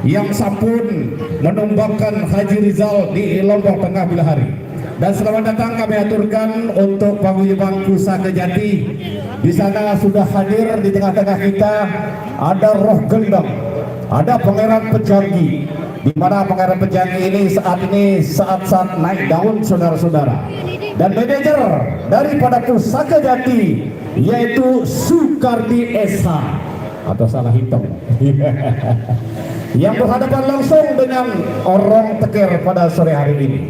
yang sampun menumbangkan Haji Rizal di Lombok Tengah Bilahari. Dan selamat datang kami aturkan untuk paguyuban Pusaka Jati. Di sana sudah hadir di tengah-tengah kita ada Roh Gendang, ada Pangeran Pejanggi, di mana Pangeran Pejanggi ini saat naik daun saudara-saudara. Dan manajer daripada Pusaka Jati yaitu Sukardi Esa atau salah hitam yang berhadapan langsung dengan Orang Teker pada sore hari ini.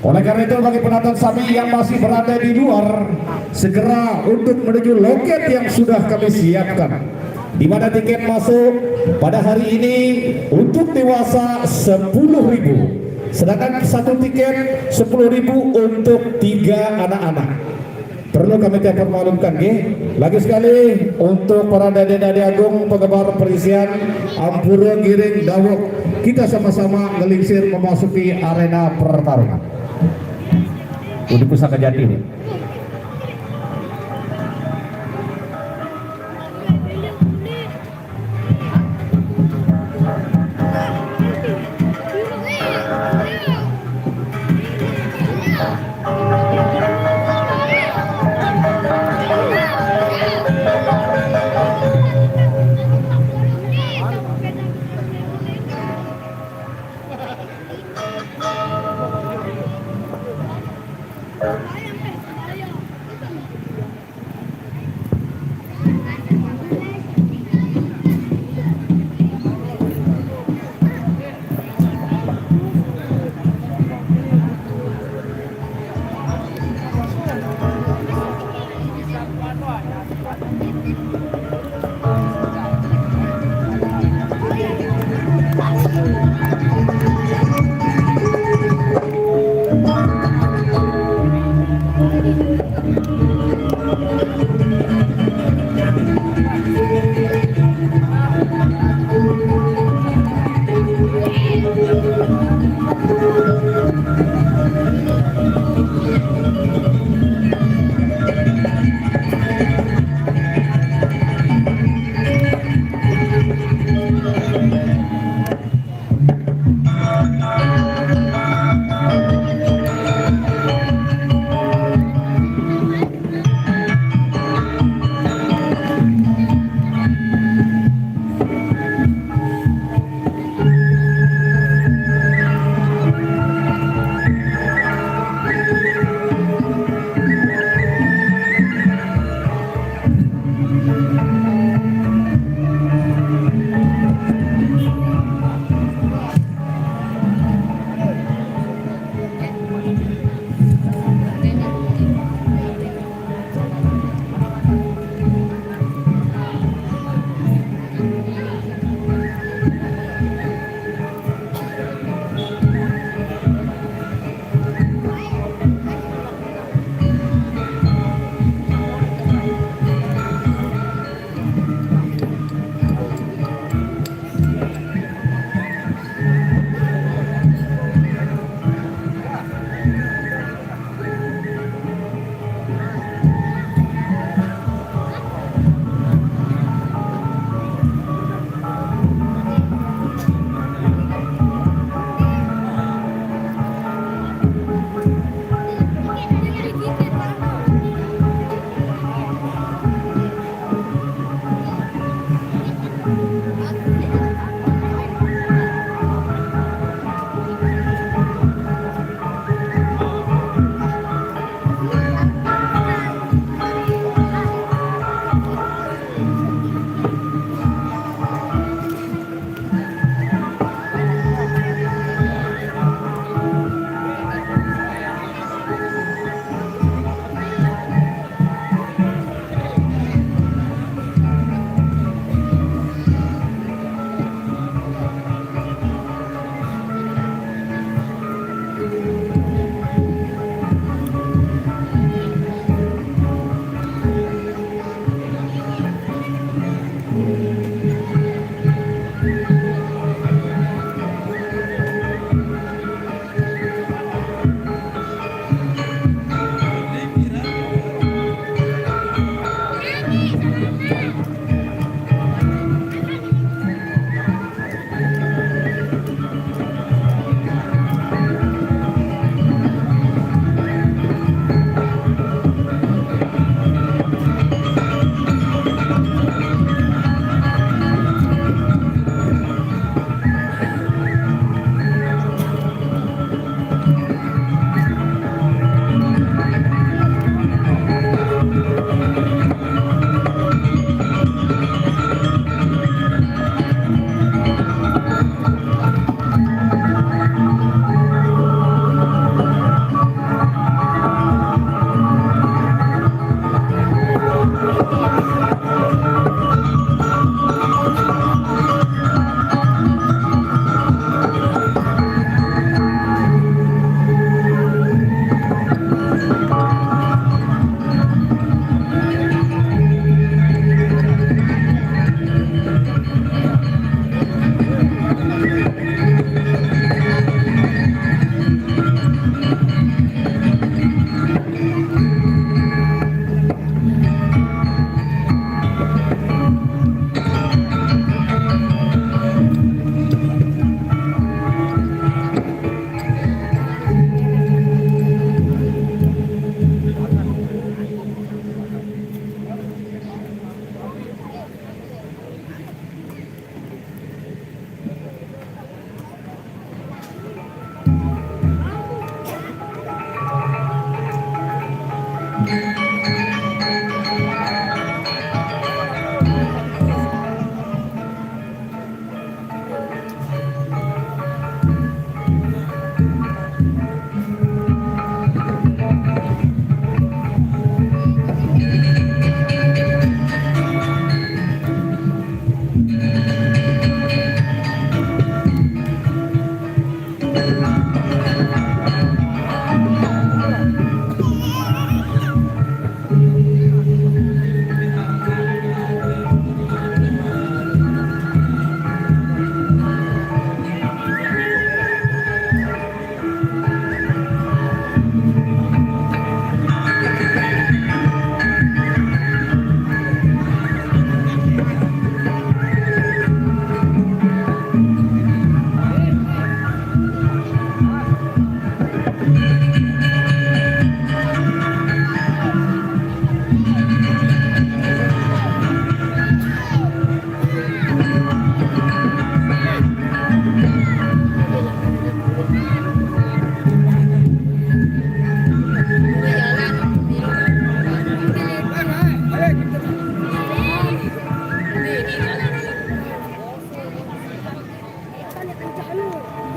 Oleh karena itu bagi penonton Sami yang masih berada di luar, segera untuk menuju loket yang sudah kami siapkan, di mana tiket masuk pada hari ini untuk dewasa 10.000, sedangkan satu tiket 10.000 untuk 3 anak-anak. Perlu kami permaklumkan, lagi sekali untuk para dade-dade agung penggemar perisian Ampura Giring Dawok, kita sama-sama ngelingsir memasuki arena pertarungan. Udah Pusaka Jati nih.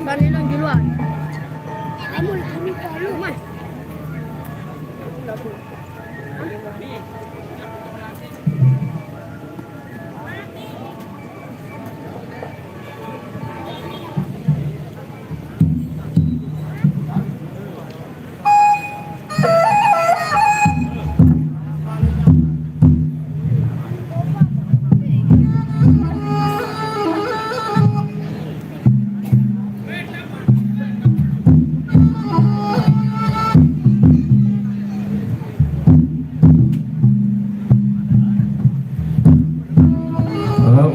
Kanilong duluan. Kamu lebih kalau mas.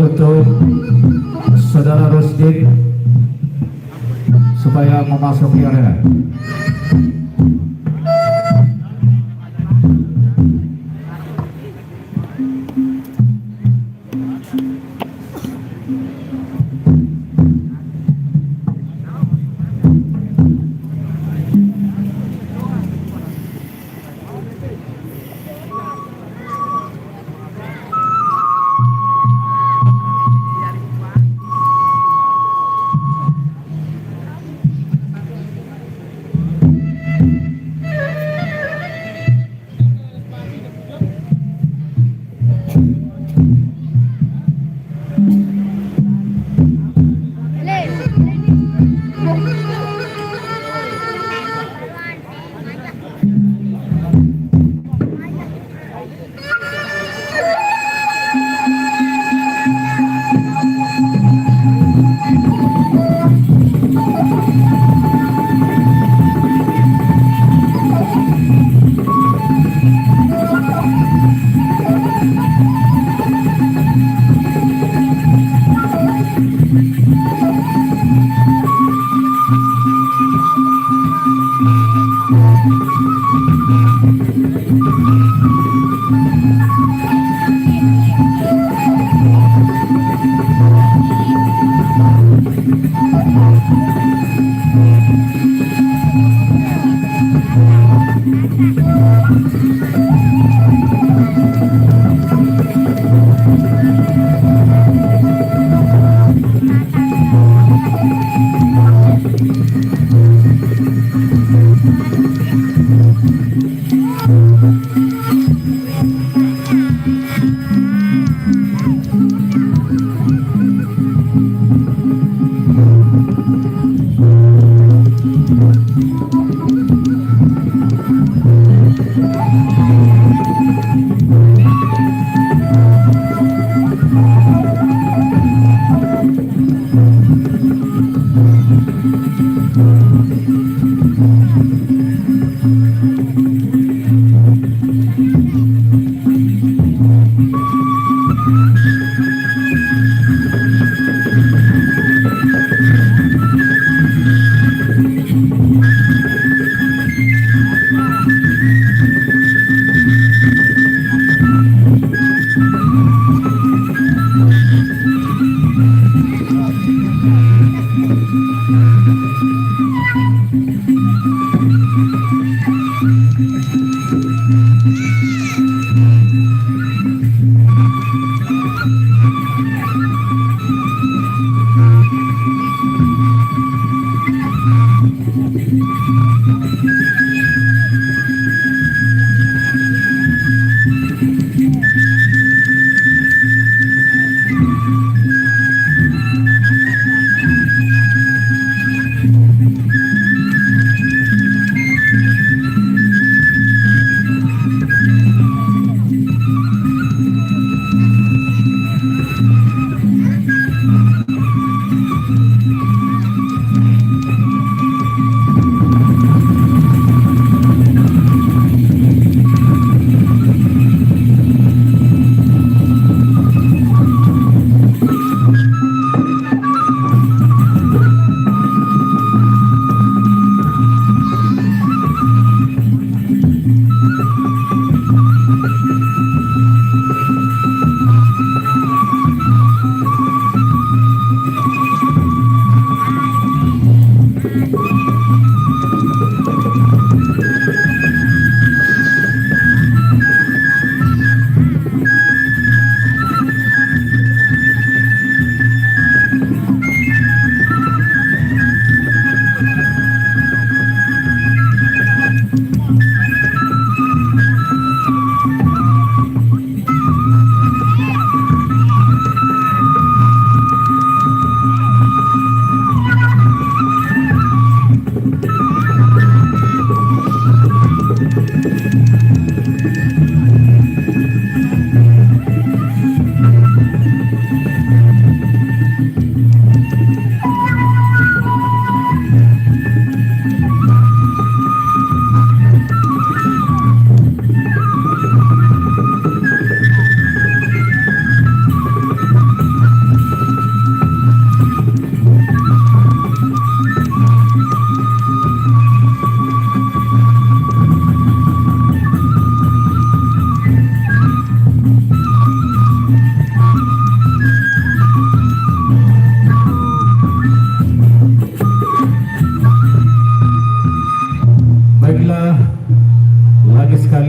Untuk saudara Rusdin supaya memasuki area.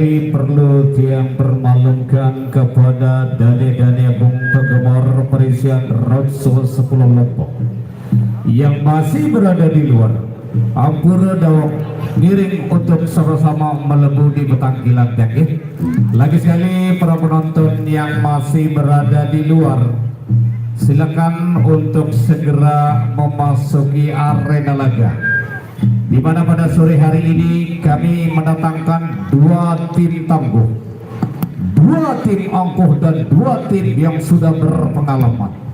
sekali perlu yang bermaklumkan kepada Dani Bung penggemar perisian Roadshow 10 Lombok yang masih berada di luar. Ampura dawak miring untuk sama-sama melebu di petangkilan teknik. Lagi sekali para penonton yang masih berada di luar, silakan untuk segera memasuki arena laga, di mana pada sore hari ini kami mendatangkan dua tim tangguh, dua tim angkuh dan dua tim yang sudah berpengalaman.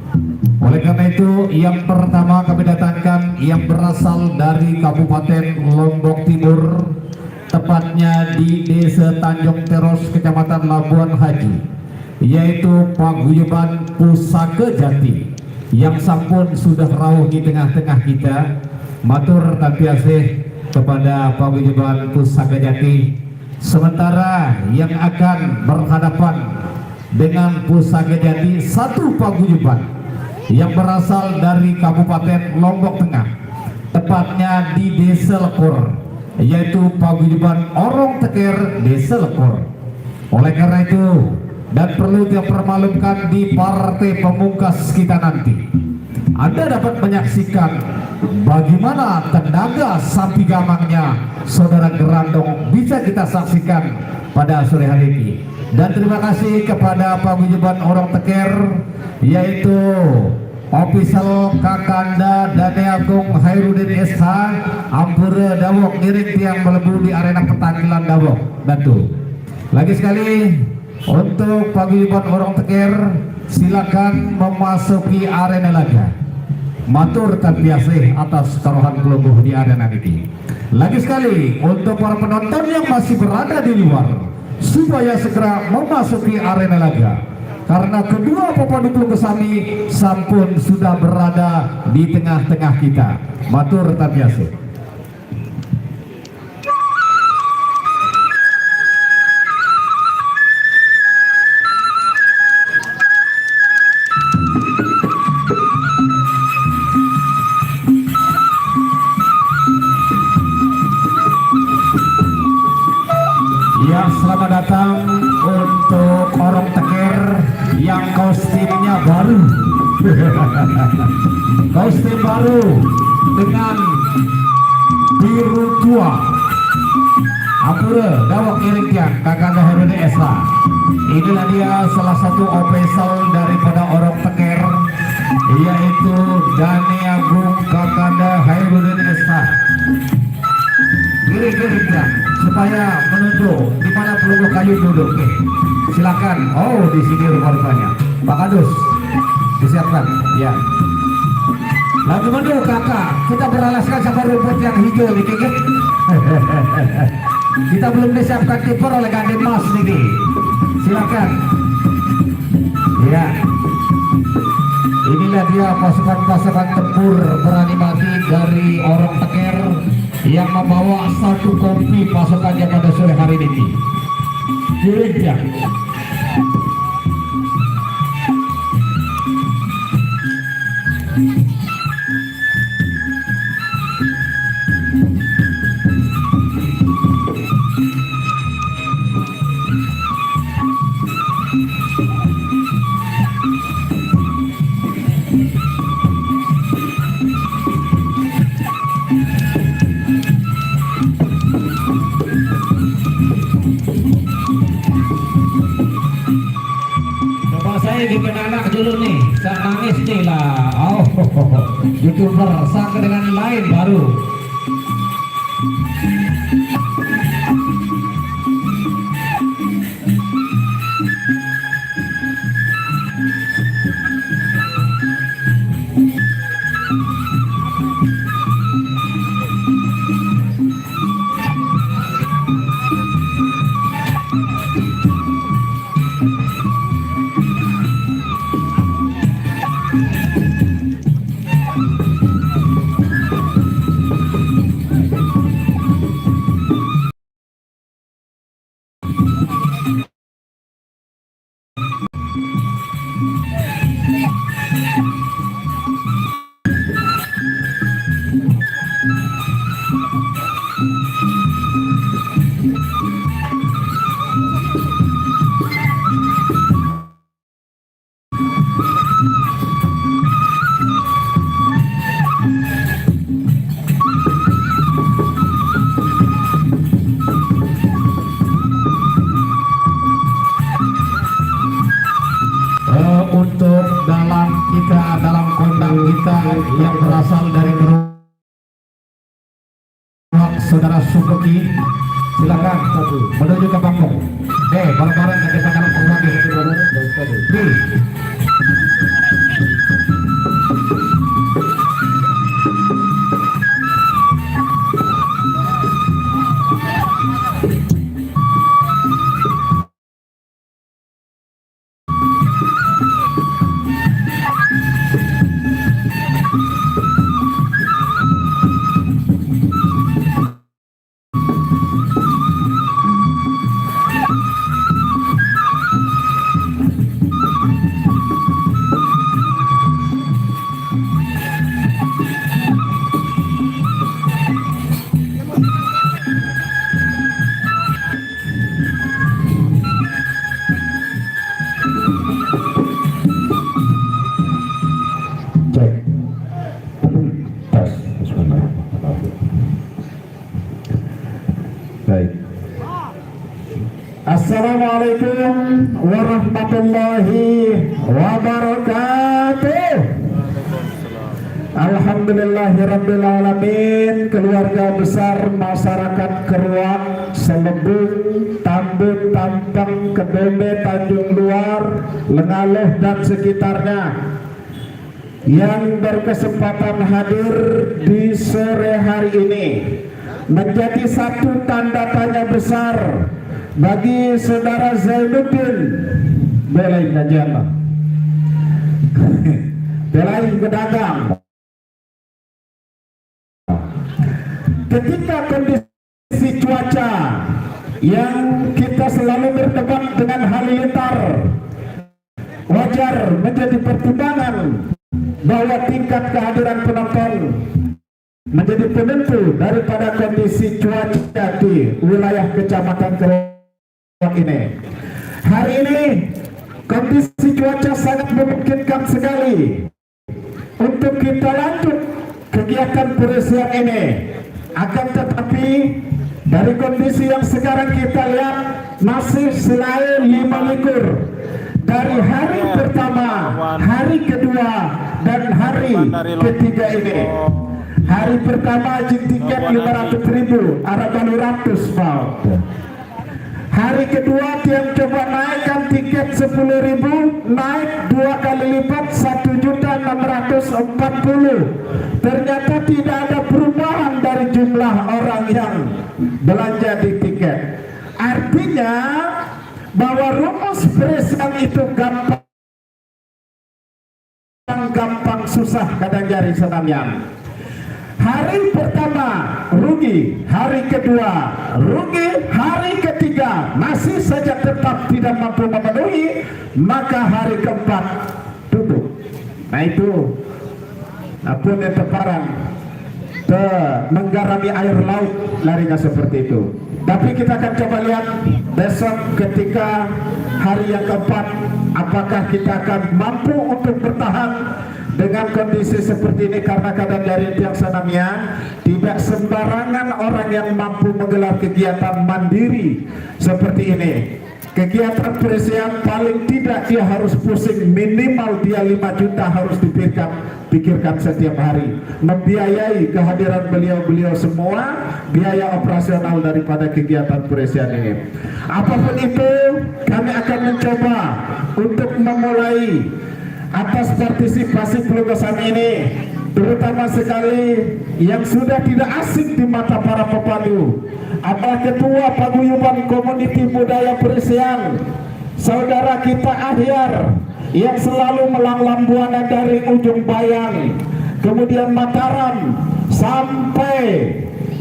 Oleh karena itu, yang pertama kami datangkan yang berasal dari Kabupaten Lombok Timur, tepatnya di Desa Tanjung Teros, Kecamatan Labuan Haji, yaitu Paguyuban Pusaka Jati, yang sampun sudah rawuh di tengah-tengah kita. Matur tapiasih kepada Paguyuban Pusaka Jati. Sementara yang akan berhadapan dengan Pusaka Jati, satu paguyuban yang berasal dari Kabupaten Lombok Tengah, tepatnya di Desa Lekor, yaitu paguyuban Orong Teker Desa Lekor. Oleh karena itu, dan perlu dipermaklumkan di partai pemungkas kita nanti, Anda dapat menyaksikan bagaimana tenaga sapi gamangnya saudara Gerandong bisa kita saksikan pada sore hari ini. Dan terima kasih kepada paguyuban Orong Teker, yaitu official Kakanda Dani Agung Hairudin SH Ampura Dawok ngiring tiang melebu di arena petangkilan Dawok Datu. Lagi sekali untuk paguyuban Orong Teker, silakan memasuki arena laga. Matur tapiasih atas taruhan kelubuh di arena ini. Lagi sekali untuk para penonton yang masih berada di luar, supaya segera memasuki arena laga, karena kedua pepandu kesami sampun sudah berada di tengah-tengah kita. Matur tapiasih. Ya, selamat datang untuk Orong Teker yang kostumnya baru. Kostum baru dengan biru tua. Ampura Dawok ngiring tiang Kakanda Hairudin SH. Inilah dia salah satu official daripada Orong Teker, yaitu Dani Agung Kakanda Hairudin SH. Ngiring tiang supaya menuju di mana peluru kayu duduk. Silakan. Oh, di sini rupanya Pak Kadus disiapkan. Ya. Lagu menu kakak, kita beralaskan sama rumput yang hijau nih, kiki. Kita belum disiapkan kiper oleh Kandim Mas nih. Silakan. Ya. Inilah dia pasukan-pasukan tempur berani mati dari Orong Teker yang membawa satu kompi pasukannya pada sore hari ini. Gereja. Bikin anak dulu nih, saya nangis nih lah. Oh, YouTuber sang dengan lain baru. asal dari Keruak, saudara Subuki, silakan menuju ke panggung. Bareng-bareng kita akan perwakilan di cek tes. Baik. Assalamualaikum warahmatullahi wabarakatuh. Alhamdulillahirrabbilalamin. Keluarga besar masyarakat Keruak, Selebung, Tambun, Tampang, Kedombe, Tanjung Luar, Lengaluh dan sekitarnya yang berkesempatan hadir di sore hari ini menjadi satu tanda tanya besar bagi saudara Zainuddin Belain Najama Belain pedagang. Ketika kondisi cuaca yang kita selalu berdebat dengan halilintar, wajar menjadi pertimbangan bahwa tingkat kehadiran penonton menjadi penentu daripada kondisi cuaca di wilayah Kecamatan Keruak ini. Hari ini kondisi cuaca sangat memungkinkan sekali untuk kita lanjut kegiatan peresian ini. Akan tetapi dari kondisi yang sekarang kita lihat masih selain 5 likur dari hari pertama, hari kedua dan hari ketiga ini. Hari pertama tiket 500.000, Araban 100 pound. Hari kedua tiang coba naikkan tiket 10.000, naik 2 kali lipat 1.640. Ternyata tidak ada perubahan dari jumlah orang yang belanja di tiket. Artinya bahwa rumus peresian itu gampang susah kadang jari senamnya. Hari pertama rugi, hari kedua rugi, hari ketiga masih saja tetap tidak mampu memenuhi, maka hari keempat tutup. Nah itu apun yang teparan menggarami air laut larinya seperti itu. Tapi kita akan coba lihat besok ketika hari yang keempat, apakah kita akan mampu untuk bertahan dengan kondisi seperti ini, karena kadang dari tiang sanamnya tidak sembarangan orang yang mampu menggelar kegiatan mandiri seperti ini. Kegiatan peresian paling tidak dia harus pusing, minimal dia 5 juta harus pikirkan setiap hari, membiayai kehadiran beliau-beliau semua, biaya operasional daripada kegiatan peresian ini. Apapun itu, kami akan mencoba untuk memulai atas partisipasi pelugasan ini, terutama sekali yang sudah tidak asing di mata para pepandu adalah Ketua Paguyuban Komuniti Budaya Peresian, saudara kita Ahyar, yang selalu melanglang buana dari ujung Bayang, kemudian Mataram sampai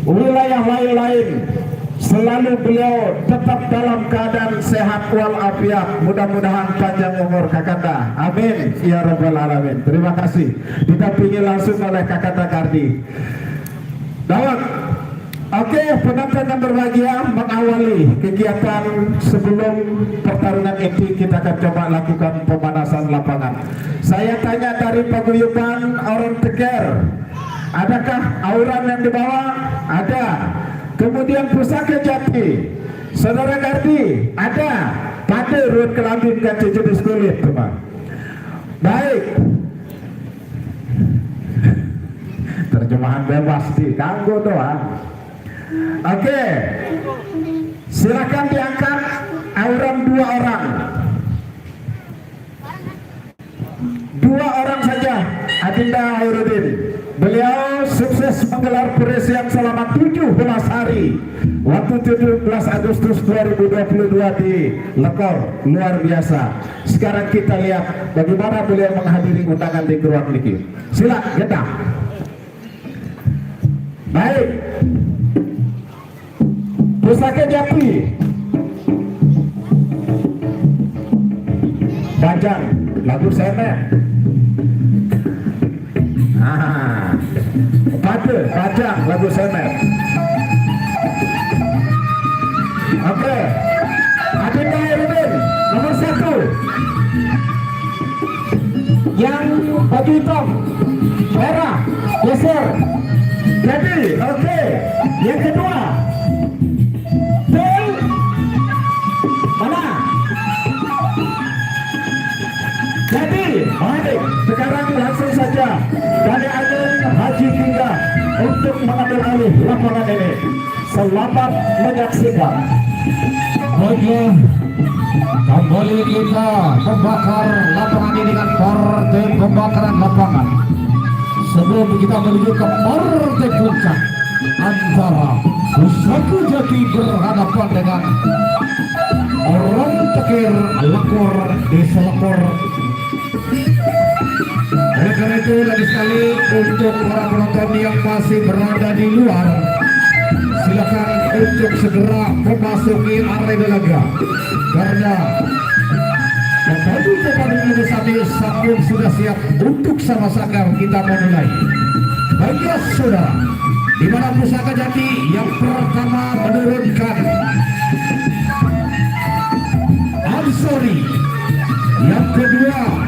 wilayah lain-lain. Selalu beliau tetap dalam keadaan sehat walafiat. Mudah-mudahan panjang umur Kakanda. Amin ya rabbal alamin. Terima kasih. Didampingi langsung oleh Kakanda Kardi. Dawat. Oke, penonton yang berbahagia, mengawali kegiatan sebelum pertarungan ini kita akan coba lakukan pemanasan lapangan. Saya tanya dari paguyuban orang Teker, adakah auran yang dibawa? Ada. Kemudian Pusaka Jati, saudara Kardi, ada. Pada ruang kelambin kaca jenis kulit, teman. Baik. terjemahan bebas di kanggo doang. Oke, silakan diangkat orang 2 orang. 2 orang saja. Adinda Hairudin, beliau sukses menggelar peresian selama 17 hari waktu 17 Agustus 2022 di Lekor, luar biasa. Sekarang kita lihat bagaimana beliau menghadiri undangan di Geruang Niki. Sila, kita. Baik, Pusaka Jati, Bajang, lagu Semen. Bajang, lagu Semen. Oke, Adinda Hairudin nomor 1 yang baju hitam merah geser. Jadi oke, yang kedua Phil mana? Jadi baik, sekarang langsung saja dari Agung Haji Tinggal untuk mengambil alih lapangan ini. Selamat menyaksikan. Baiklah, kembali kita membakar lapangan ini dengan partai pembakaran lapangan. Sebelum kita menuju ke partai puncak antara Pusaka Jati berhadapan dengan Orang Tekir Lekor Desa Lekor. Oleh karena itu lagi sekali untuk para penonton yang masih berada di luar, silakan untuk segera memasuki area laga karena pemain ini sabun sudah siap untuk sama-sama kita memulai. Baiklah saudara, di mana Pusaka Jati yang pertama menurunkan Ansori, yang kedua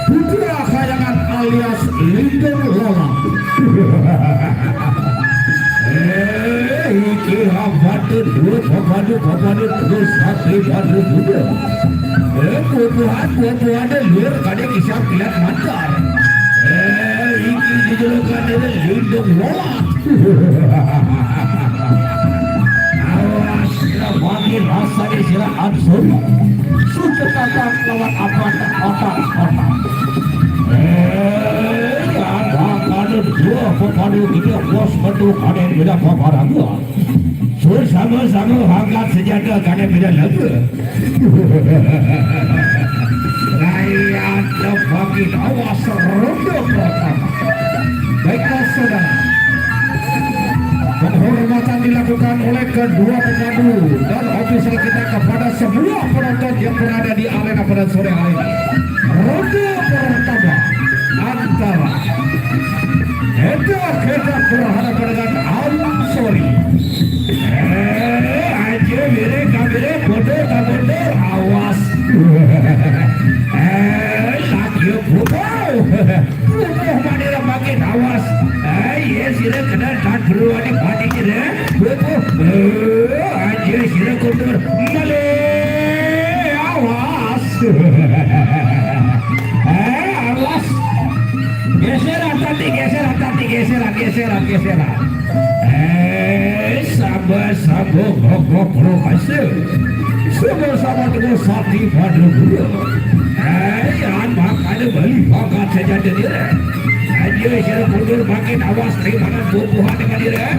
Putra Kayangan alias Lindung Lola. Iki habatu dua pepadu terus hati padu juga. Pupuhan liur kada kisah kilat matar. Iki dijulukan dengan Lindung Lola. Awas bagi rasa istilah Ansori. Sudah kata lawan apa otak. Ada dua pepadu kita bos betul ada yang beda pepadu gua. Sur sama-sama hangat senjata kada beda lagu. Rakyat lepakin awas ronde pertama. Baiklah saudara, penghormatan dilakukan oleh kedua pepadu dan ofisial kita kepada semua penonton yang berada di arena pada sore hari ini. Ronde pertama antara kita berhadapan dengan Ansori. Aja mere bodoh awas. Lagi bodoh. Bodoh mana makin awas. Yes, sila kena tak perlu ada panik ni. Bodoh. Aja sila kotor. Male awas. Awas. Geser sabar gogok hasil sama dengan sakti pada guru. An makan beli pakat saja dia. Aja saya mundur makin awas terima bubuhan dengan dia.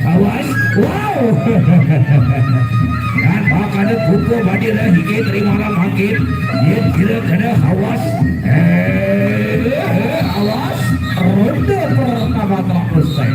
Awas, wow. Dan makan buku badi hingga terima makin. Dia kira kena awas. Awas. Ronde pertama telah usai.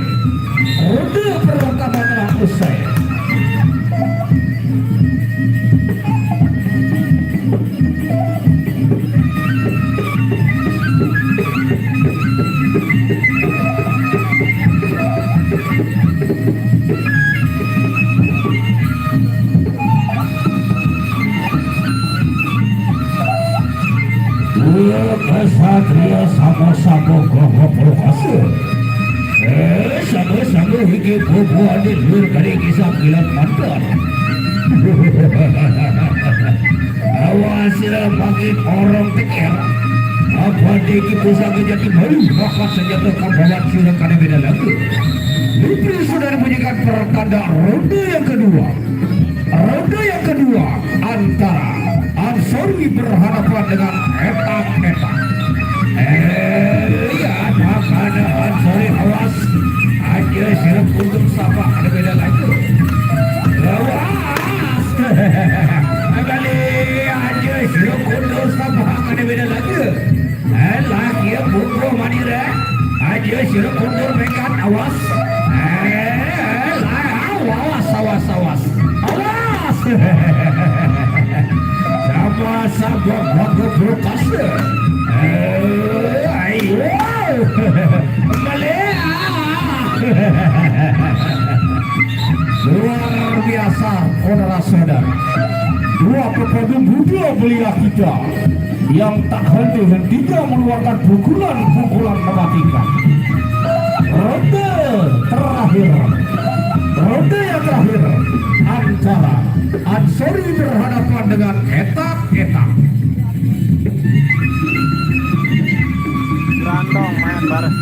Kesatria sama-sama gogok hasil. Sama-sama hingga bubu ada luar dari kisah kilat mantan. Awasilah makin orang tekir. Apa deki pusaka jati baru maka senjata kabawan sudah kada beda lagi. Lutri sudah bunyikan pertanda ronde yang kedua. Ronde yang kedua antara Ansori berhadapan dengan Etak-Etak. Ya, makanya Ansori awas aja sirup untuk sama ada beda lagi. Awas. Kali aja sirup untuk sama ada beda lagi. Lagi buku manira aja sirup untuk mekan awas. Awas. Sama bago prokas. Ayo. Malea. Luar biasa, saudara-saudara. Dua pepedu muda belia kita yang tak henti-hentinya mengeluarkan pukulan-pukulan mematikan. Ronde yang terakhir antara Ansori berhadapan dengan Etak-Etak. Randong main bareng.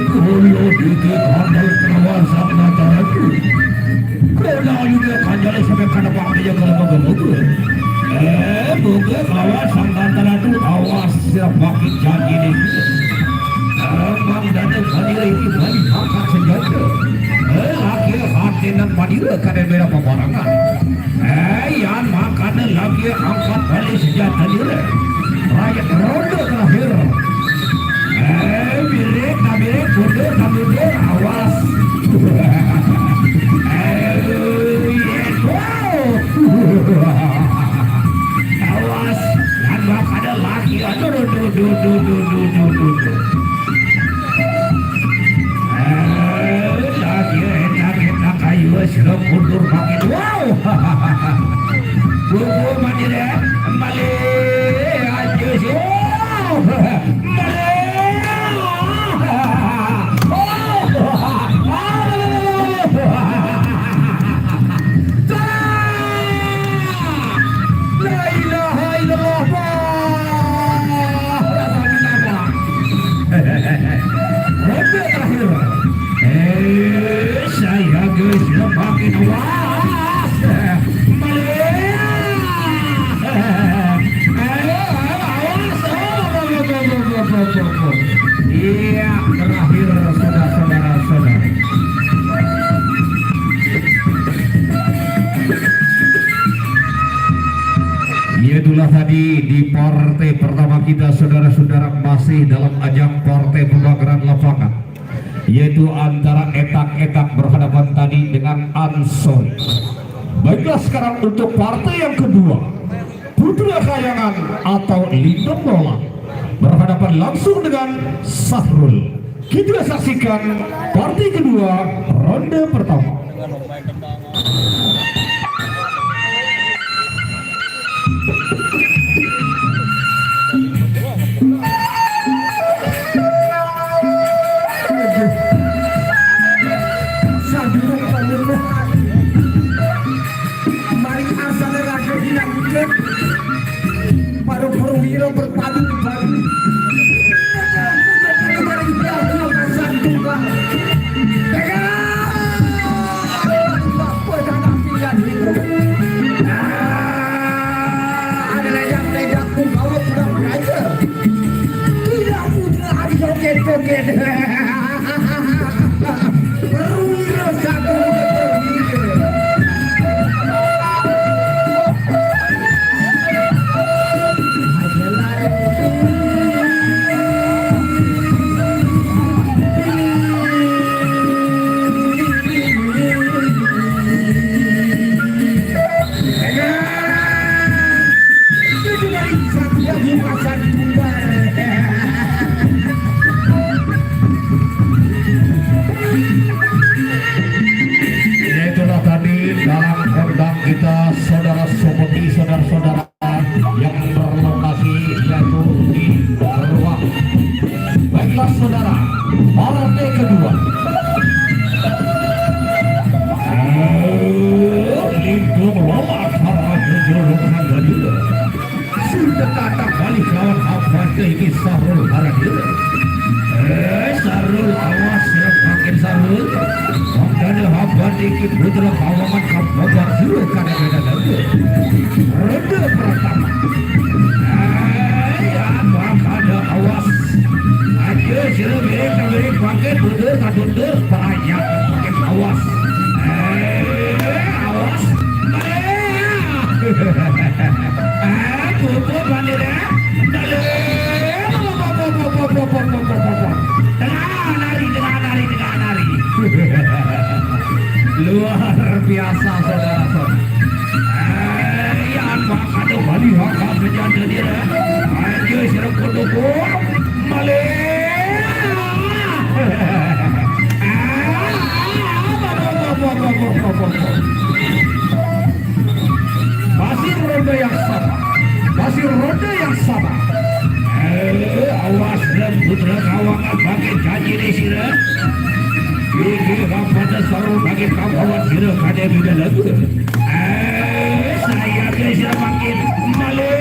Kalau dikit handal kawan sama taraku. Kalau juga kanjal sampai kada pakai kalau bagus. Bukan kawan sama taraku awas siap pakai janji ni. Abang datang hadir ini balik angkat senjata. Lagi hati dan padira kada beda peperangan. Yang makan lagi angkat balik senjata dia. Rakyat ronde terakhir. Bilik, mundur, awas. Awas, dan bak ada lagi. Aduh. Lagi enak kayu sirup mundur makin wow. Buku mandiri, balik aja sih. Saya guys makin awas. Iya, terakhir saudara-saudara. Itulah tadi di partai pertama kita saudara-saudara masih dalam ajang partai pembakaran lapangan, yaitu antara Etak-Etak berhadapan tadi dengan Ansori. Baiklah sekarang untuk partai yang kedua, Putra Kayangan atau Lindung Bola berhadapan langsung dengan Sahrul. Kita saksikan partai kedua ronde pertama. Paru-paru hero berpadu-padu. Adalah yang ledaku bawa pulang aja. Tidak punya hari joget-joget. Baru hero satu Itulah tadi dalam kondang kita saudara Soboti, saudara-saudara yang berlokasi yaitu di ruang. Baiklah saudara, partai kedua. Dekat balik lawan apa ini Sarul Haradir. Sarul awas ya makin Sarul. Makanya apa ini putra kawangan kabar dulu karena beda lagi. Ronde pertama. Makanya awas. Aja sila beri pakai putra kadunder banyak makin awas. Awas. Pupu bandera. Tengah nari. Luar biasa saudara-saudara. Yan ada bali hak berjanda dia. Ayo serap kodoku. Male. Masih ronde yang sama. Awas dan putra kawangan bagi janji di sini. Ini pada sarung bagi kawan sini pada beda lagu. Saya bisa makin malih.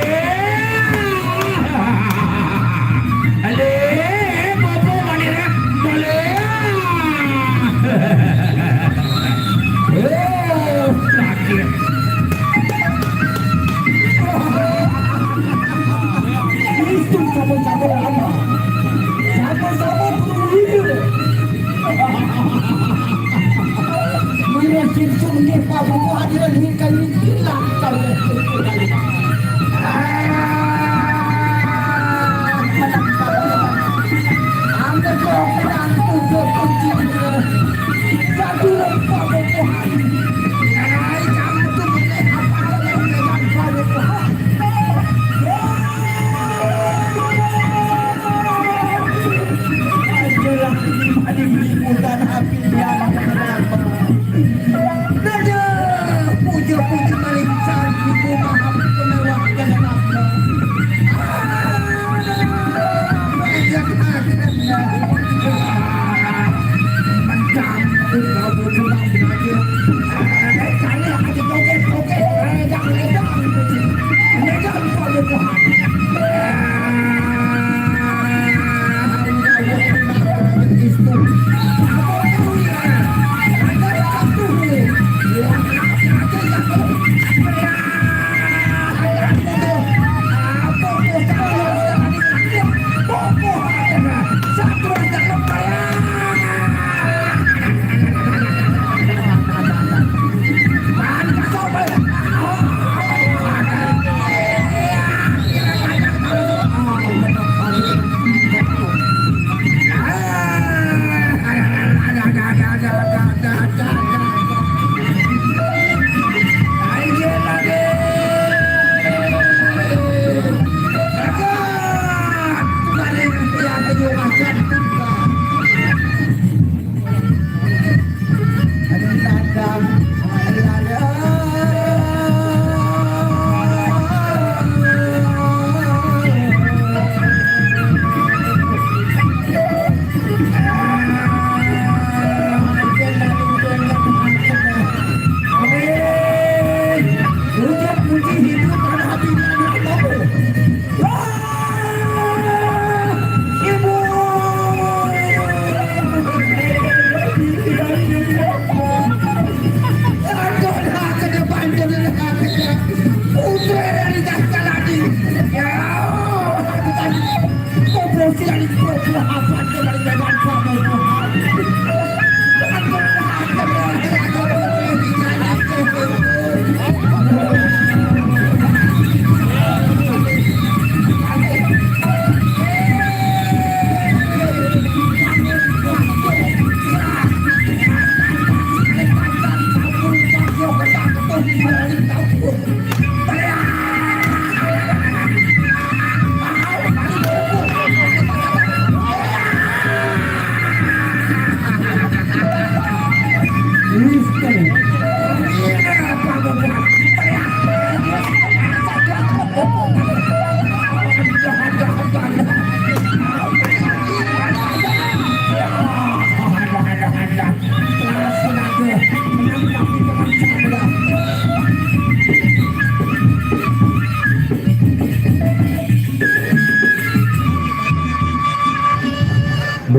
Bobo malih. Sakit. Itu cabut-cabut apa? Cabut-cabut begitu. Mungkin sungguh Pak Bobo hadir di kali hilang kalau Anda jangan tujuh kunci satu Pak Bobo. Kamu tuh boleh apa yang dengan Pak Bobo. Dan api dia puja-puja balik cantik rumah pemewah dan apa banyak akhirnya mencampur kau pulang aja kali aja joget jangan pada Tuhan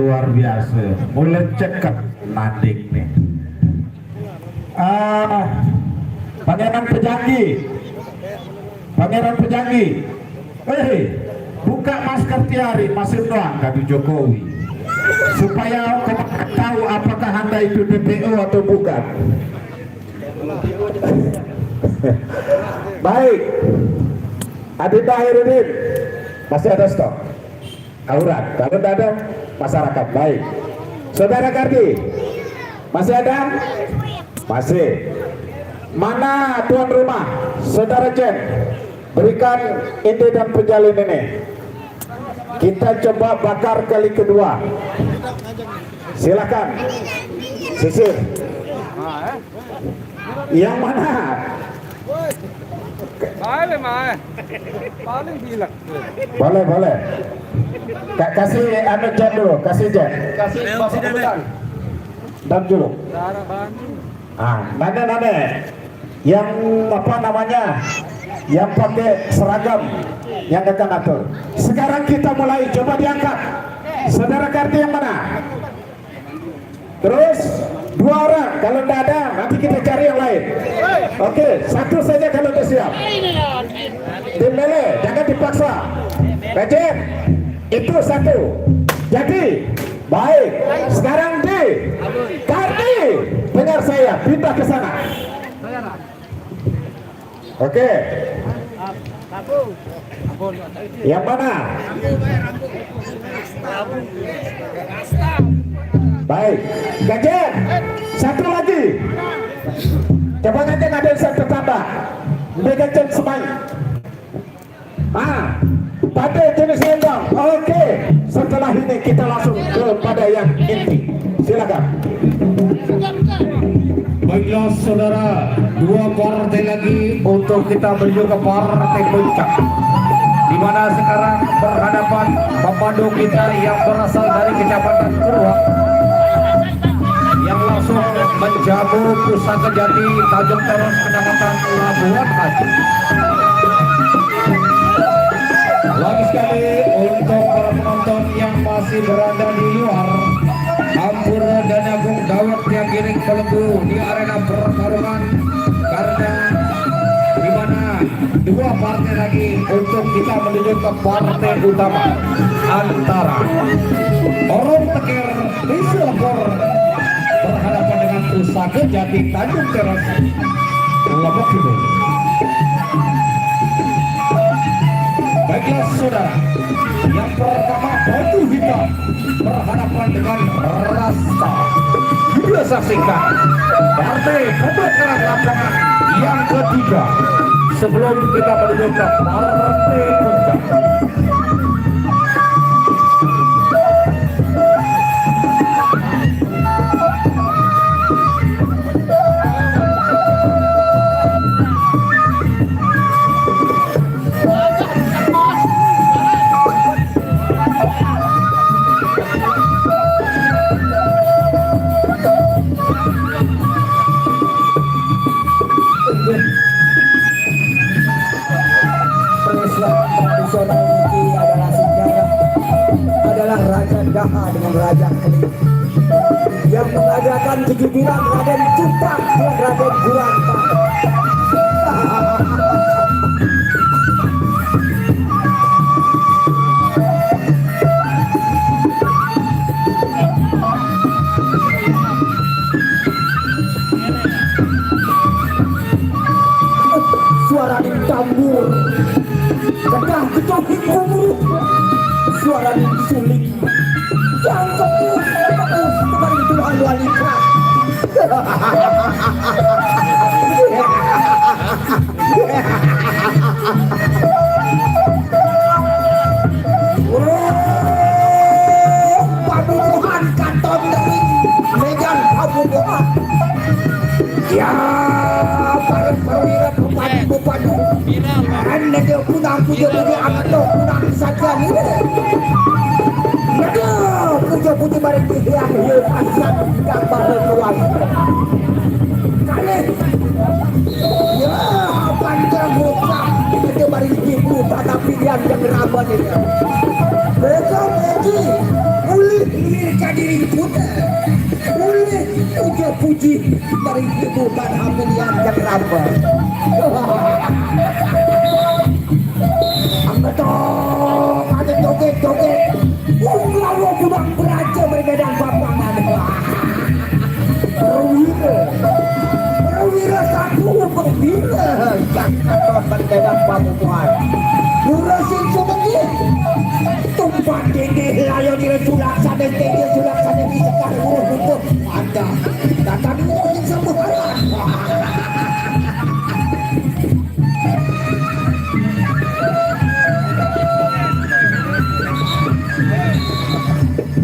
luar biasa, mulai cekap nadik nih. Pangeran Pejanggi, buka masker Tiari, masih doang kadu Jokowi, supaya kau tahu apakah Anda itu DPO atau bukan. Baik, Adinda Herudin, masih ada stok. Aurat, kalau tidak ada masyarakat. Baik, Saudara Kardi, masih ada? Masih. Mana tuan rumah, Saudara Jen, berikan ide dan penjalin ini. Kita coba bakar kali kedua. Silakan, sisir. Yang mana? Paling bilang. Boleh. Kasih anu Jen dulu, kasih Jen. Kasih bapak Dan dulu. darah Bandung. Nane yang apa namanya, yang pakai seragam yang akan atur. Sekarang kita mulai, coba diangkat. Saudara Kardi yang mana? Terus 2 orang, kalau tidak ada nanti kita cari yang lain. Oke, 1 saja kalau sudah siap. Tim Lele, jangan dipaksa. Kajen, itu 1. Jadi baik, sekarang di Kardi, dengar saya, pindah ke sana. Oke. Yang mana? Baik, Gajen, 1 lagi. Coba nanti ada yang satu tambah. Gajen semai. Pada jenis lendang. Oke, setelah ini kita langsung kepada yang inti. Silakan. Baiklah saudara, 2 partai lagi untuk kita menuju ke partai puncak, di mana sekarang berhadapan pemandu kita yang berasal dari Kecamatan Purwa, yang langsung menjamu Pusaka Jati, Tanjung Teros, Kecamatan Labuan Haji. Lagi sekali untuk para penonton yang masih berada di luar, Ampura dan Agung Dawet yang giring pelenggu di arena pertarungan, karena di mana 2 partai lagi untuk kita menuju ke partai utama antara Orang Teker Risilapor berhadapan dengan Pusaka Jati Tanjung Teros Lombok Timur. Baiklah saudara, yang pertama baju hitam berhadapan dengan Rasta. Kita saksikan partai pembakaran lapangan yang ketiga sebelum kita menuju ke partai puncak. Tradisional ini adalah sejarah, adalah Raja Daha dengan Raja Keling yang mengadakan 7 bulan Raden Cupang dan Raden Buranta. Suara tambur, kedah ketopik kubur, suara suling, yang ketus, kembali Tuhan wanita. Pabubuhan kanton dari Medan Pabubuhan. Ya, para perwira pepadu, anda dia punang puja amat lo punang saja ni. Mereka puja barang yang asal gambar keluar. Kali, ya panjang buka kita barang ibu tetapi yang ramai ini. Mereka pergi, Ulih lirika diri puta. Ulih puja puji dari ibu dan hamilian yang raba. Angkatong ada joget-joget. Lalu budak beraja bermedan bapangan. Perwira satu perwira yang akan bermedan pamupuan. Lurasin sebentar. Tumpah tinggi layo di sulaksana tinggi sulaksana di sekar untuk anda. Datang mungkin sambut arah.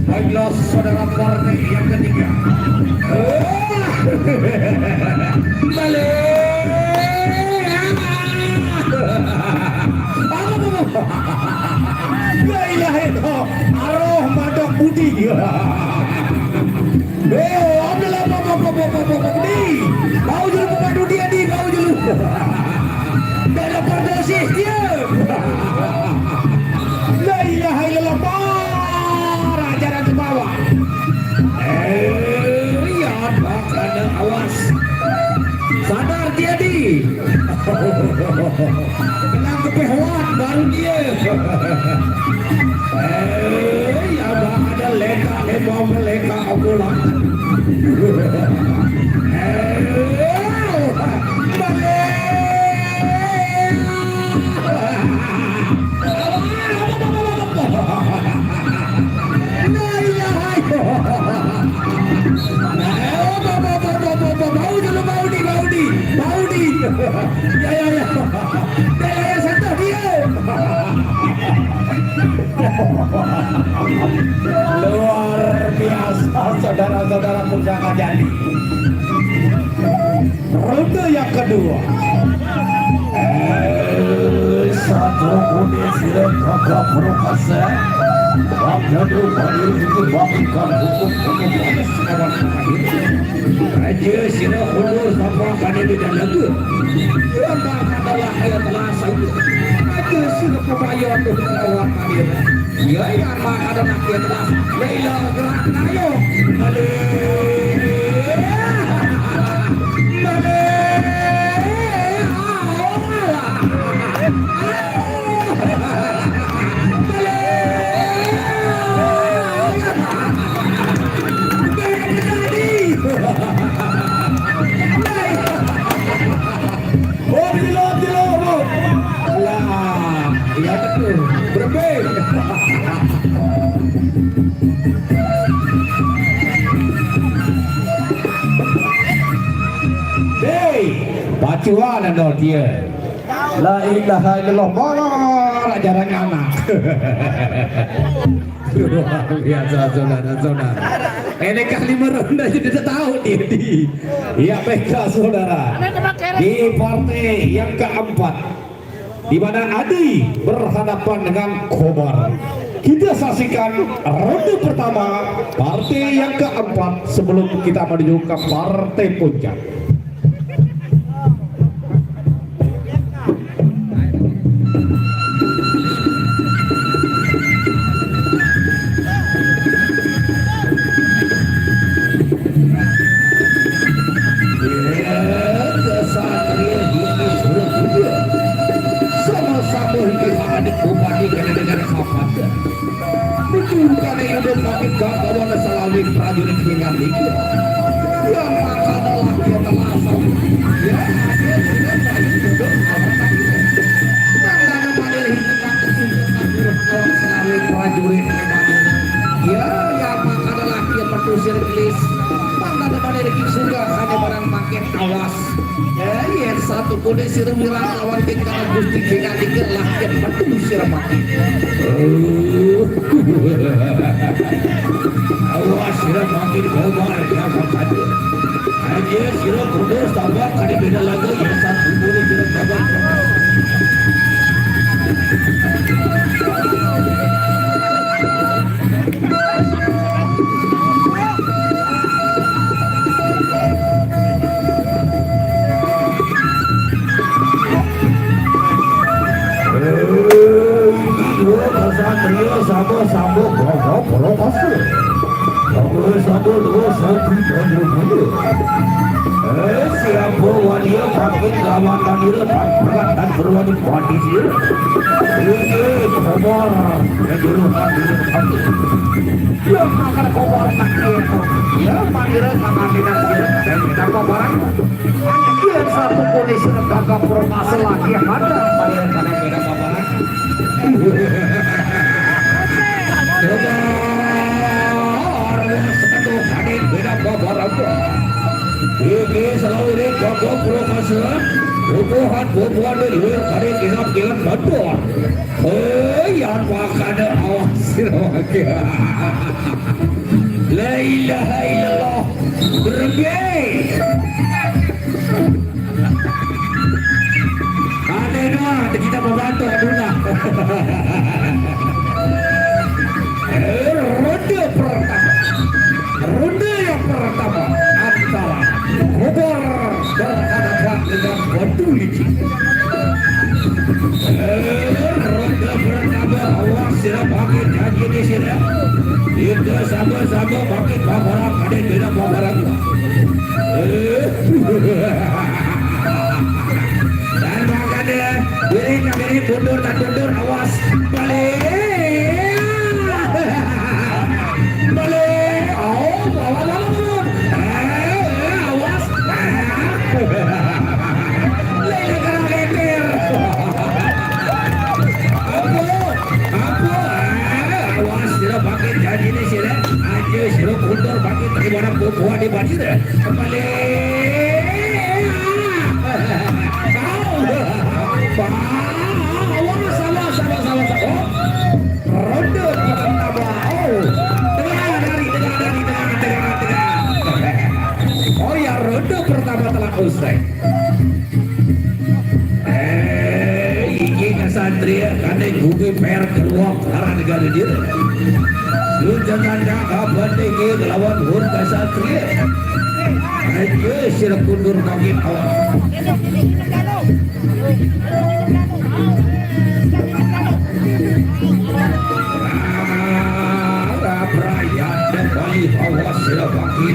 Baiklah saudara partai yang ketiga. La ilaha illallah, aroh madak budi. Ambil apa di. Bau dulu pemadu dia di, bau dulu. Dalam perdosis dia. La ilaha illallah, raja ke bawah. Lihat bakal awas. Sadar dia di. Kena kepehwat baru dia. Ya ada leka lebong leka akulah. Ya santai dia. Luar biasa saudara-saudara Pusaka Jadi. Ronde yang kedua. Satu kondisi kakak perukasa. Waktu baru itu bagikan hukum sekarang aja sila hulur sampai pada di dalam tu. Yang adalah ayat terasa itu. Aja sila pembayar untuk awak hadir. Ya yang ada nak dia telah. Leila gerak nayo. Pacuan anda dia. La ilaha illallah, jarang anak. Luar biasa saudara-saudara. Ini kali meronda sudah tahu dia di. Ya baiklah saudara. Di partai yang keempat, di mana Adi berhadapan dengan Kobar. Kita saksikan ronde pertama partai yang keempat sebelum kita menuju ke partai puncak. Prajurit dengan dikit yang maka adalah dia terlaksana ya dia sudah baik duduk karena memanggil hitungan selalu prajurit ya yang maka adalah dia petusir gelis karena memanggil sudah hanya barang makin awas ya satu kondisi remiran lawan tinggal gusti dengan dikit lah yang petusir mati. Awas sirap makin Kobar siapa saja. Aja sirap berdos tambah kali beda lagi yang satu boleh sirap tambah. Sambung Hasil siapa wanita pakai gawan tanir berat dan berwani kuanti sih ini kobar yang dulu tanir dia makan kobar tanir ya tanir makan tidak sih dan kita kobaran dia satu kondisi gagap promasi lagi yang ada tanir karena kita kobaran satu hadir beda kobaran ini selalu ini gagap promasi bubuhan dari luar kare kilap betul yang makan awas lagi la ilaha illallah berbagai ada doa kita membantu aduna ronde yang pertama antara kobar berhadapan dengan batu licin ronde pertama awas sirap pakai janji di sini itu sama-sama pakai babaran ada beda babaran dan makanya beri mundur dan mundur awas balik mundur bagi terima buah di baju deh kembali sama ronde pertama oh ya ronde pertama telah usai ini kesatria karena gugur per keluar karena negara dia lu jangan jaga bandingnya lawan hur kesatria aja sirap kundur bagi awak perayaan dan bali awas sirap bagi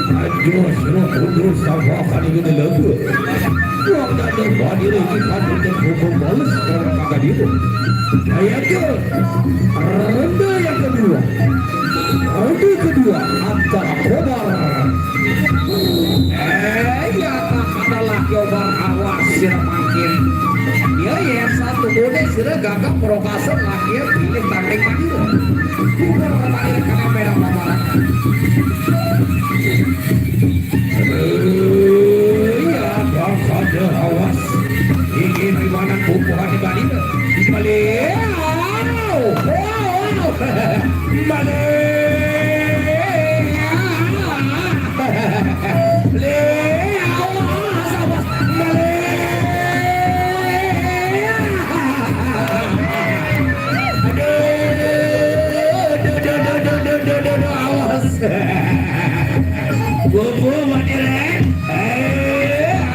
aja sirap kundur sawakan itu lagu yang ada badi lagi kamu dan hukum balas orang makan itu ayatnya ronde yang kedua antara kobar ya tak adalah kobar awas sirap makin ya yang satu kode sirap gagap provokasi lagi ya pilih tanding lagi bukan pertandingan karena beda paparan ya ada awas ingin gimana bubuhan di balik balik bobo mandiri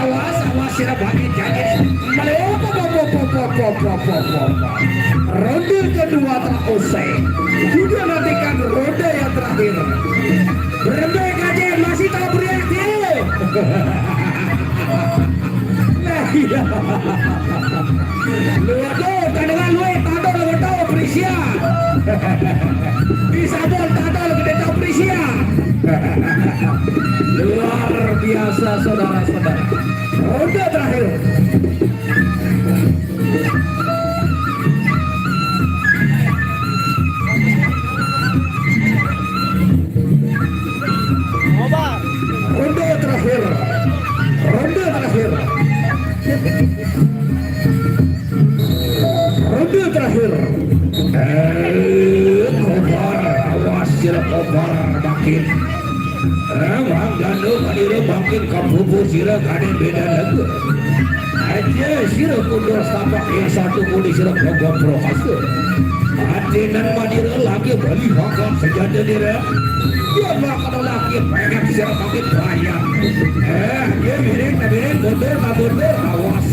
awas sirap bagi jangan ronde kedua telah usai juga nantikan ronde yang terakhir berembek aja masih tak berakhir nah iya lu aduh kadang lu tanda lu tahu Prisia bisa bol tanda lu gede tahu Prisia luar biasa saudara-saudara ronde terakhir ronde terakhir kobar awas sirap kobar makin Wanggano kadire makin kabubu sirap kade beda lagu aja sirap kundur sapak yang satu kuli sirap kobar prohasa hatinan madira lagi bali makan sejada dira dia makan lagi pengen sirap makin raya dia miring mundur awas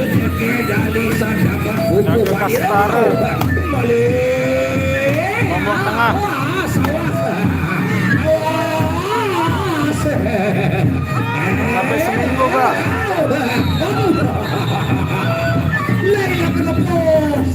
Jeki dari sandakan buku Kastara. Kembali. Lombok tengah. Awas, awas. Sampai seminggu, Pak. Lari ke lepus.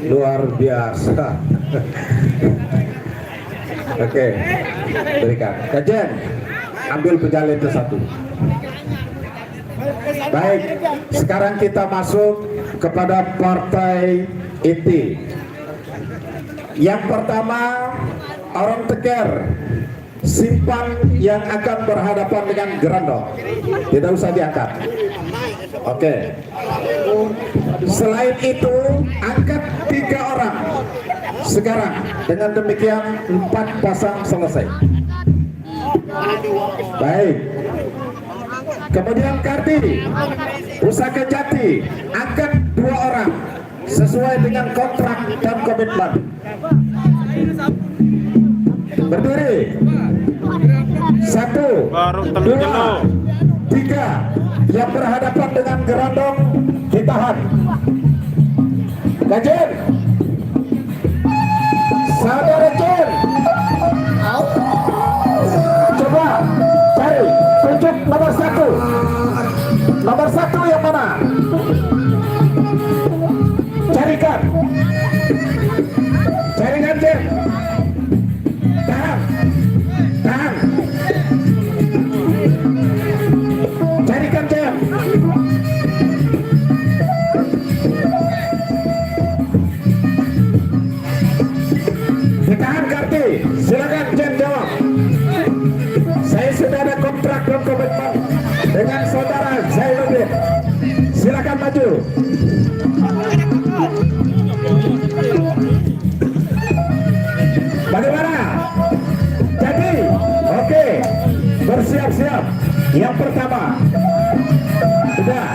Luar biasa. Oke, berikan. Kajen, ambil pejalin itu satu. Baik, sekarang kita masuk kepada partai inti. Yang pertama, orang Teker Simpang yang akan berhadapan dengan Gerandong. Tidak usah diangkat. Oke. Selain itu, angkat 3 orang. Sekarang, dengan demikian 4 pasang selesai. Baik. Kemudian Karti Pusaka Jati, angkat 2 orang sesuai dengan kontrak dan komitmen. Berdiri. 1, Baru 2, jenuh. 3. Yang berhadapan dengan Gerandong ditahan. Gajen, saudara Jen, coba cari tunjuk nomor 1. Nomor 1 yang mana? Carikan. Carikan Jen. Tahan. Tahan. Carikan Jen. Ditahan Karti. Silakan Jen jawab. Saya sudah ada kontrak dan komitmen dengan saudara Zainuddin. Silakan maju. Bagaimana? Jadi, oke, bersiap-siap. Yang pertama, sudah.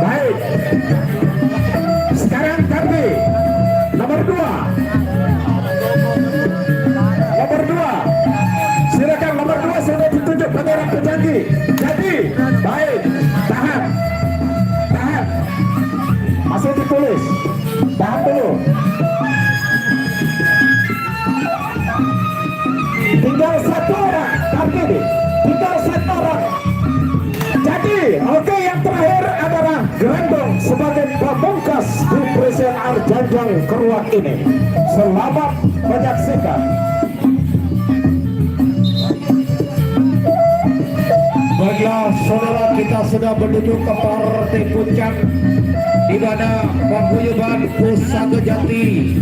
Baik. Sekarang Karti, nomor 2. Nomor 2. Silakan nomor 2 sudah ditunjuk bendera pejanji. Jadi, baik. Tahan. Tahan. Masih ditulis. Tahan dulu. Tinggal 1 orang. Karti, tinggal 1 orang. Jadi, oke, yang terakhir adalah Gerandong sebagai pamungkas di presiden Arjanjang Keruak ini. Selamat menyaksikan. Baiklah saudara, kita sudah menuju ke partai puncak di mana paguyuban Pusaka Jati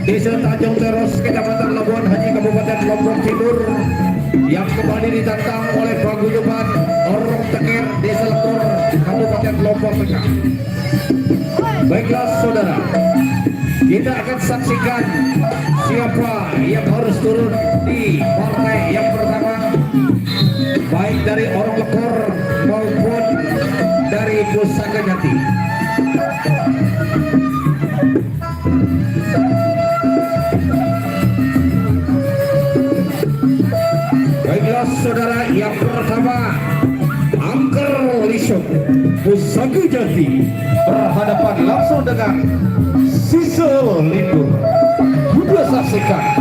Desa Tanjung Teros, Kecamatan Labuan Haji, Kabupaten Lombok Timur, yang kembali ditantang oleh paguyuban Orang Teker Desa Lekor, Kabupaten Lombok Tengah. Baiklah saudara, kita akan saksikan siapa yang harus turun di partai yang pertama, baik dari Orang Lekor maupun dari Pusaka Jati. Baiklah saudara, yang pertama Angker Lisok Pusaka Jati berhadapan langsung dengan Sisel Lindur. Sudah saksikan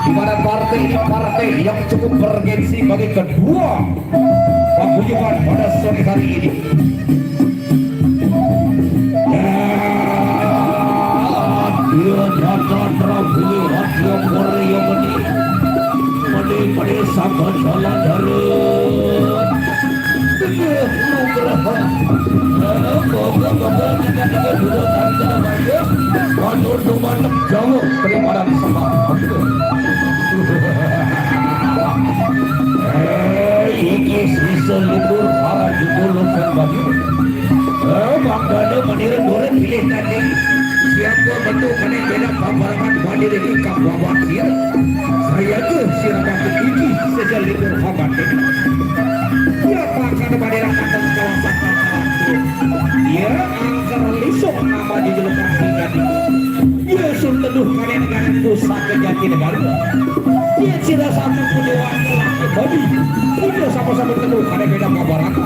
di mana partai ini partai yang cukup bergensi bagi kedua paguyuban pada sore hari ini. Dia datang Prabu Hatya Warya Mani Mani Sanggan Jalan Darut Nugraha Boga-boga Tiga-tiga dulu Tanda Maya Manur Dumanem Jauh Terimadan Semak Ini sisa libur Para judul Lukan Bagi Bangdana Maniran Duren Pilih tadi siapa bentuk kena beda pembarangan bandir ini kawawan dia. Saya tu siraman tinggi sejak libur habat ini. Siapa kena bandir akan kawasan dia Angker Lisok nama di lokasi tadi. Dia sudah teduh kalian ke Jatinegara. Dia tidak satu pendewan laki babi. Tidak sama-sama ketemu karena beda mabaraka.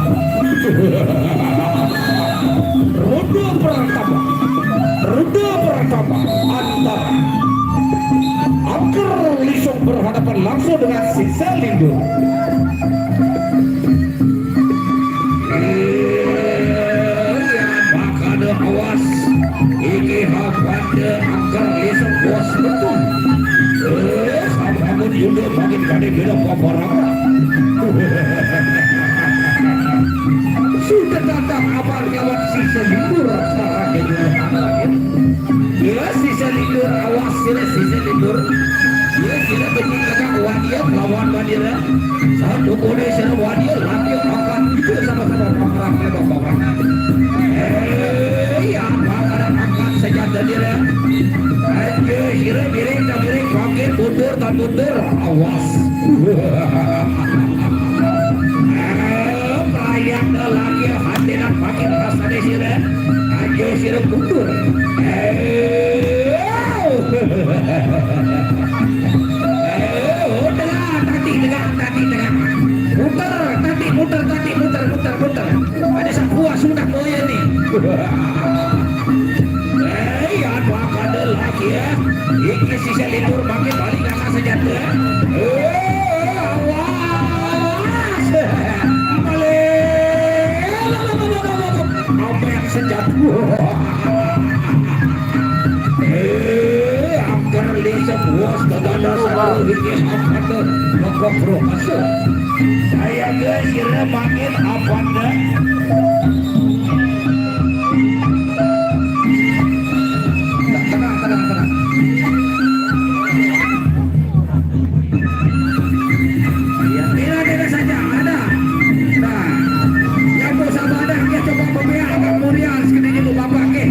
Ronde pertama antara Angker Lisong berhadapan langsung dengan Sisa Lindur. Awas iki habande Angker Lisong bos betul. Kamu juga makin kali beda paparan. Sudah datang kabar kawan Sisa Lindur sekarang jadi anak. Ya Sisa Lindur awas Sisa Lindur. Dia tidak berjika wadiah lawan wadiah. Satu kode sana wadiah lagi akan itu sama-sama paparan paparan. Ya makanan angkat senjata dia. Ayo miring pakai mundur dan mundur awas. Perayaan lagi hadiran pakai rasa dia. Ayo sirap mundur. Muter. Ada sebuah sudah moya nih. Apa ada lagi ya? Ini Sisa Lindur makin balik kakak senjata. Awas. Apa yang senjata? Angker Lisong bos kagak satu ini apa tuh? Bro masuk. Saya kira makin apa dah? Tenang. Ya tidak saja ada. Nah, yang bos ada dia coba membiak agak mulia sekali dulu bapak ke.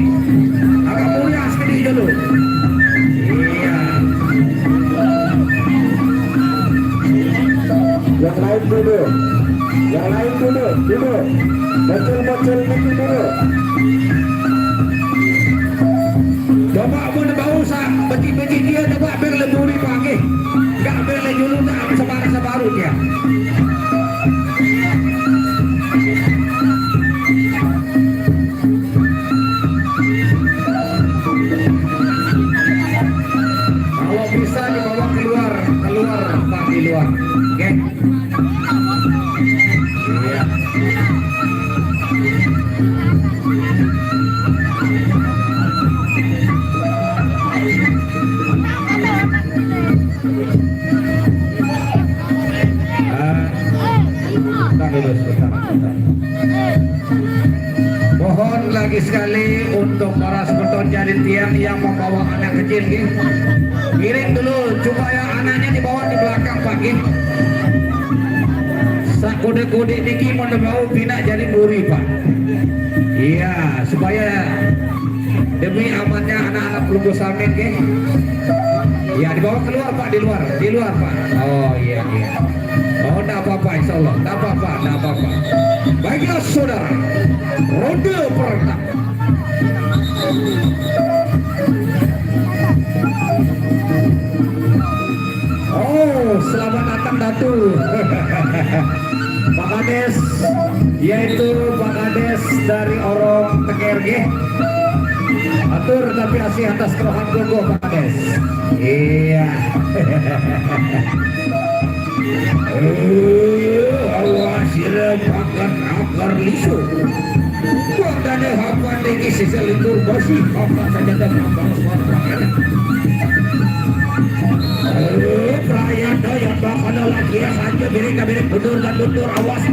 Agak mulia sekali dulu. Iya. Yang lain dulu. Bocil dulu. Coba pun bau usah beci dia coba biar leburi pagi. Enggak boleh dulu tak sebaru dia. Kalau bisa dibawa keluar Pak di luar. Oke. Iya. Mohon lagi sekali untuk para seperti jadi tiang yang membawa anak kecil gitu. Miring dulu supaya anaknya dibawa di belakang pagi. Kode-kode niki mau mau bina jadi muri Pak. Iya supaya demi amannya anak-anak pelunggu samin ke. Ya dibawa keluar Pak di luar Pak. Oh iya. Oh tidak apa-apa insya Allah, tidak apa-apa. Baiklah saudara, ronde pertama. Oh selamat datang Datu. Pak Kades, yaitu Pak Kades dari Orong TKRG. Atur tapi asih atas kerohan gogo Pak Kades. Iya. Awas sirap akan Angker Lisong. Buang dana hapan tinggi Sisa Lindur basi apa saja dan apa suara. Perayaan yang bakal lagi ya saja miring mundur awas.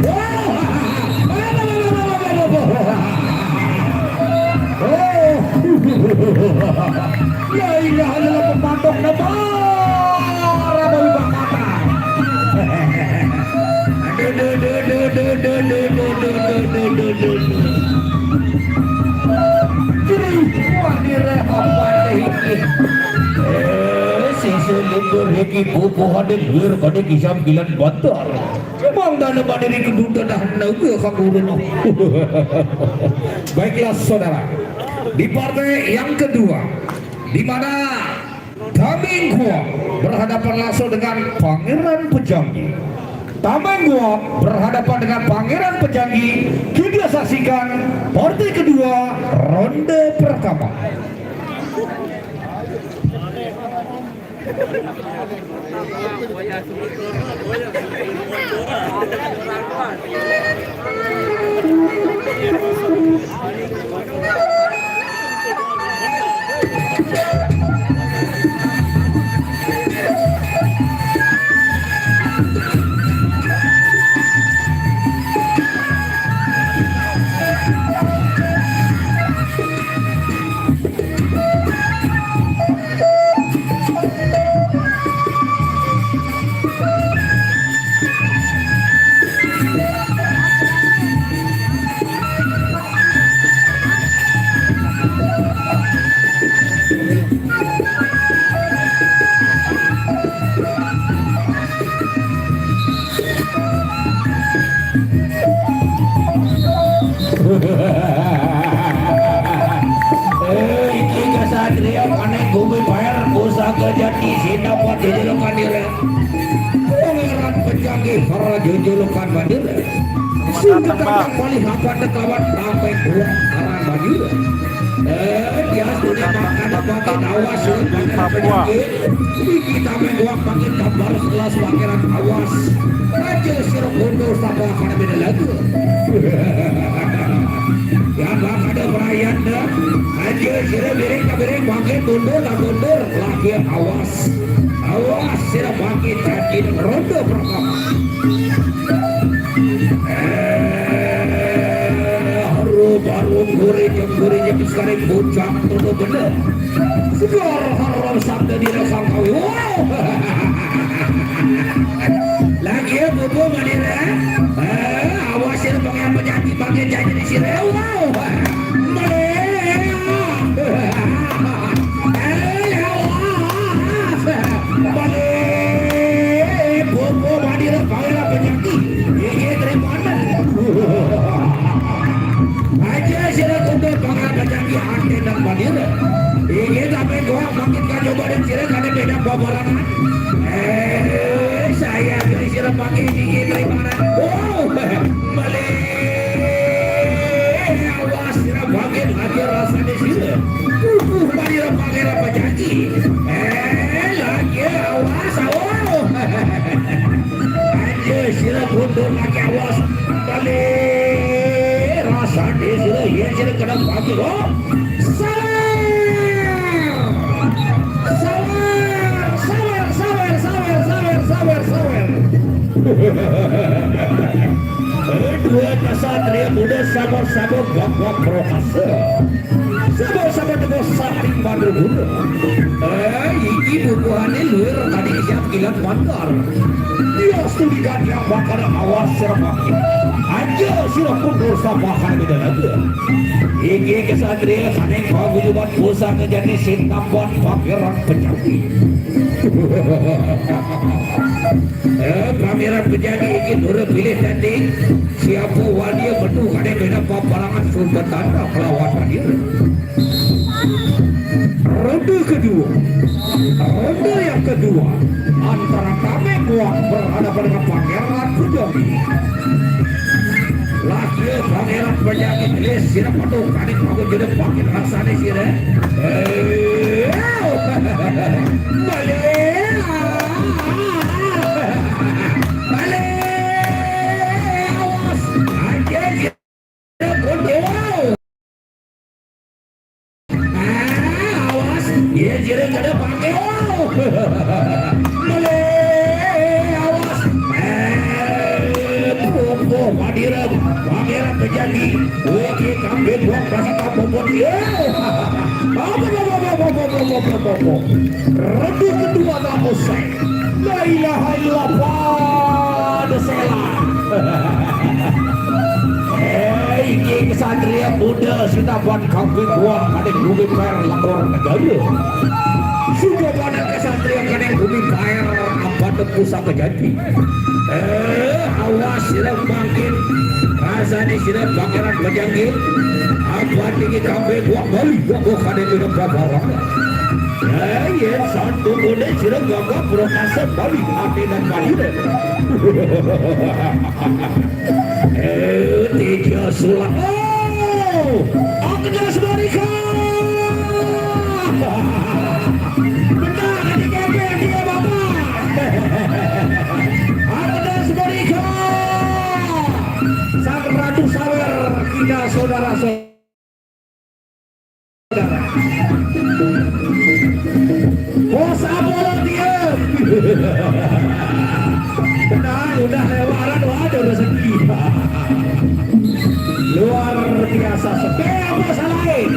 Ya ilah adalah pemandok nama Rabawi Bakata. Sisa Lindur heki buku hadir luar pada kisah bilan bantar. Bang dana badiri kedudukan dah naga kaguruno. Baiklah saudara, di partai yang kedua, di mana Tamengkuang berhadapan langsung dengan Pangeran Pejanggi. Tamengkuang berhadapan dengan Pangeran Pejanggi. Kita saksikan partai kedua ronde pertama. Iki kesatria panen bumi bayar pusaka jati sinapat jejulukan diri. Pangeran Pejanggi para jejulukan bandir. Sudah datang balik apa dekawan sampai buang arah bandir. Dia sudah makan makin awas Pangeran Pejanggi. Kita membuat makin kabar sekelas Pangeran awas. Aja sirup mundur sama akan beda lagi. Ya bak ada perayaan dah. Aja sira bereng makin mundur lagi awas. Awas sira makin jadi ronde pertama. Baru gurih sekarang bocah tuh bener. Segar haram sabda dirasang kau. Lagi ya bobo manira. Awas sira Pangeran Pejanggi makin jadi di sini. Bobo manira Pangeran Pejanggi. Ini terima aja sila tunduk Pangeran Pejanggi hati dan manira. Ini sampai gua makin kan coba dan sila kan beda babarangan. Saya beri sila pakai ini dari mana? Oh, balik. Awas sila pakai aja rasa di sini. Manira Pangeran Pejanggi. Lagi awas. Aja sila tunduk lagi awas. Balik. Rasa di sini ya sila kena pakai loh. Sawer. Dua kesatria muda sabar gak berhasil. Sabar dengan saking bandar muda. Iki bukuannya luar tadi siap kilat bandar. Dia studikan yang bakal awas seramakin. Aja sila mundur sama beda lagi. Iki kesatria kaneng paguyuban pusaka jadi sintamban Pangeran Pejanggi. Pangeran Pejanggi iki nurut pilih tadi siapa wadia betul kadang beda paparangan sumber tanda kelawatan ini. Ronde yang kedua antara Tamengkuang berhadapan dengan Pangeran Pejanggi. Lagi Pangeran Pejanggi tulis sirap penuh kadang aku jadi pakai rasanya sirap. Dia jireng ada pakai awas Pangeran Pejanggi lagi kambing buat kasih kampung dia. Ronde kedua tak usai. La ilaha illallah desela. Iki kesatria muda sudah buat kambing buat kadang bumi per lapor negara. Sudah pada kesatria kadang bumi per 4 pusaka jadi. Awas sila bangkit. Rasanya sila bangkiran berjangkit. Apa tinggi kambing gua balik gua kada tidak berapa. Ya satu kode sila gua prokasa balik hati dan balik. Tiga sulap. Oh, Agnes Monica. Benar dia bapak. Agnes Monica. Sang Ratu Sawer kita saudara-saudara. Bos Apollo diam. Benar, udah lewaran waduh rezeki. Luar biasa. Bebo salahin.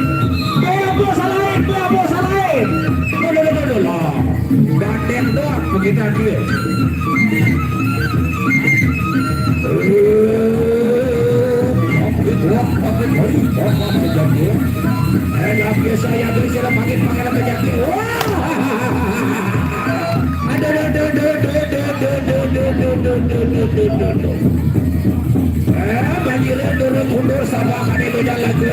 Loh. Gandeng doang begitu dia. Biasa ya bisa pakai pangeran berjaki. Banjirnya turun mundur sama kali beda lagu.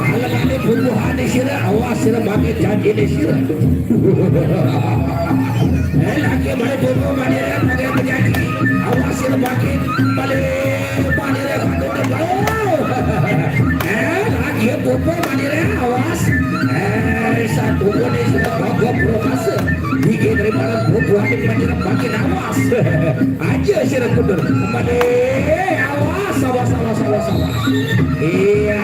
Kalau kali bubuhan di sini, awas sila bangkit janji di sini. Lagi balik bubu banjirnya pakai berjanji. Awas sila bangkit balik banjirnya kandung dan balik. Lagi bubu banjirnya awas. Satu kali sudah bawa prokase. Gigi daripada bubuhan di banjirnya bangkit awas. Aja sila kundur. Balik awas. Iya.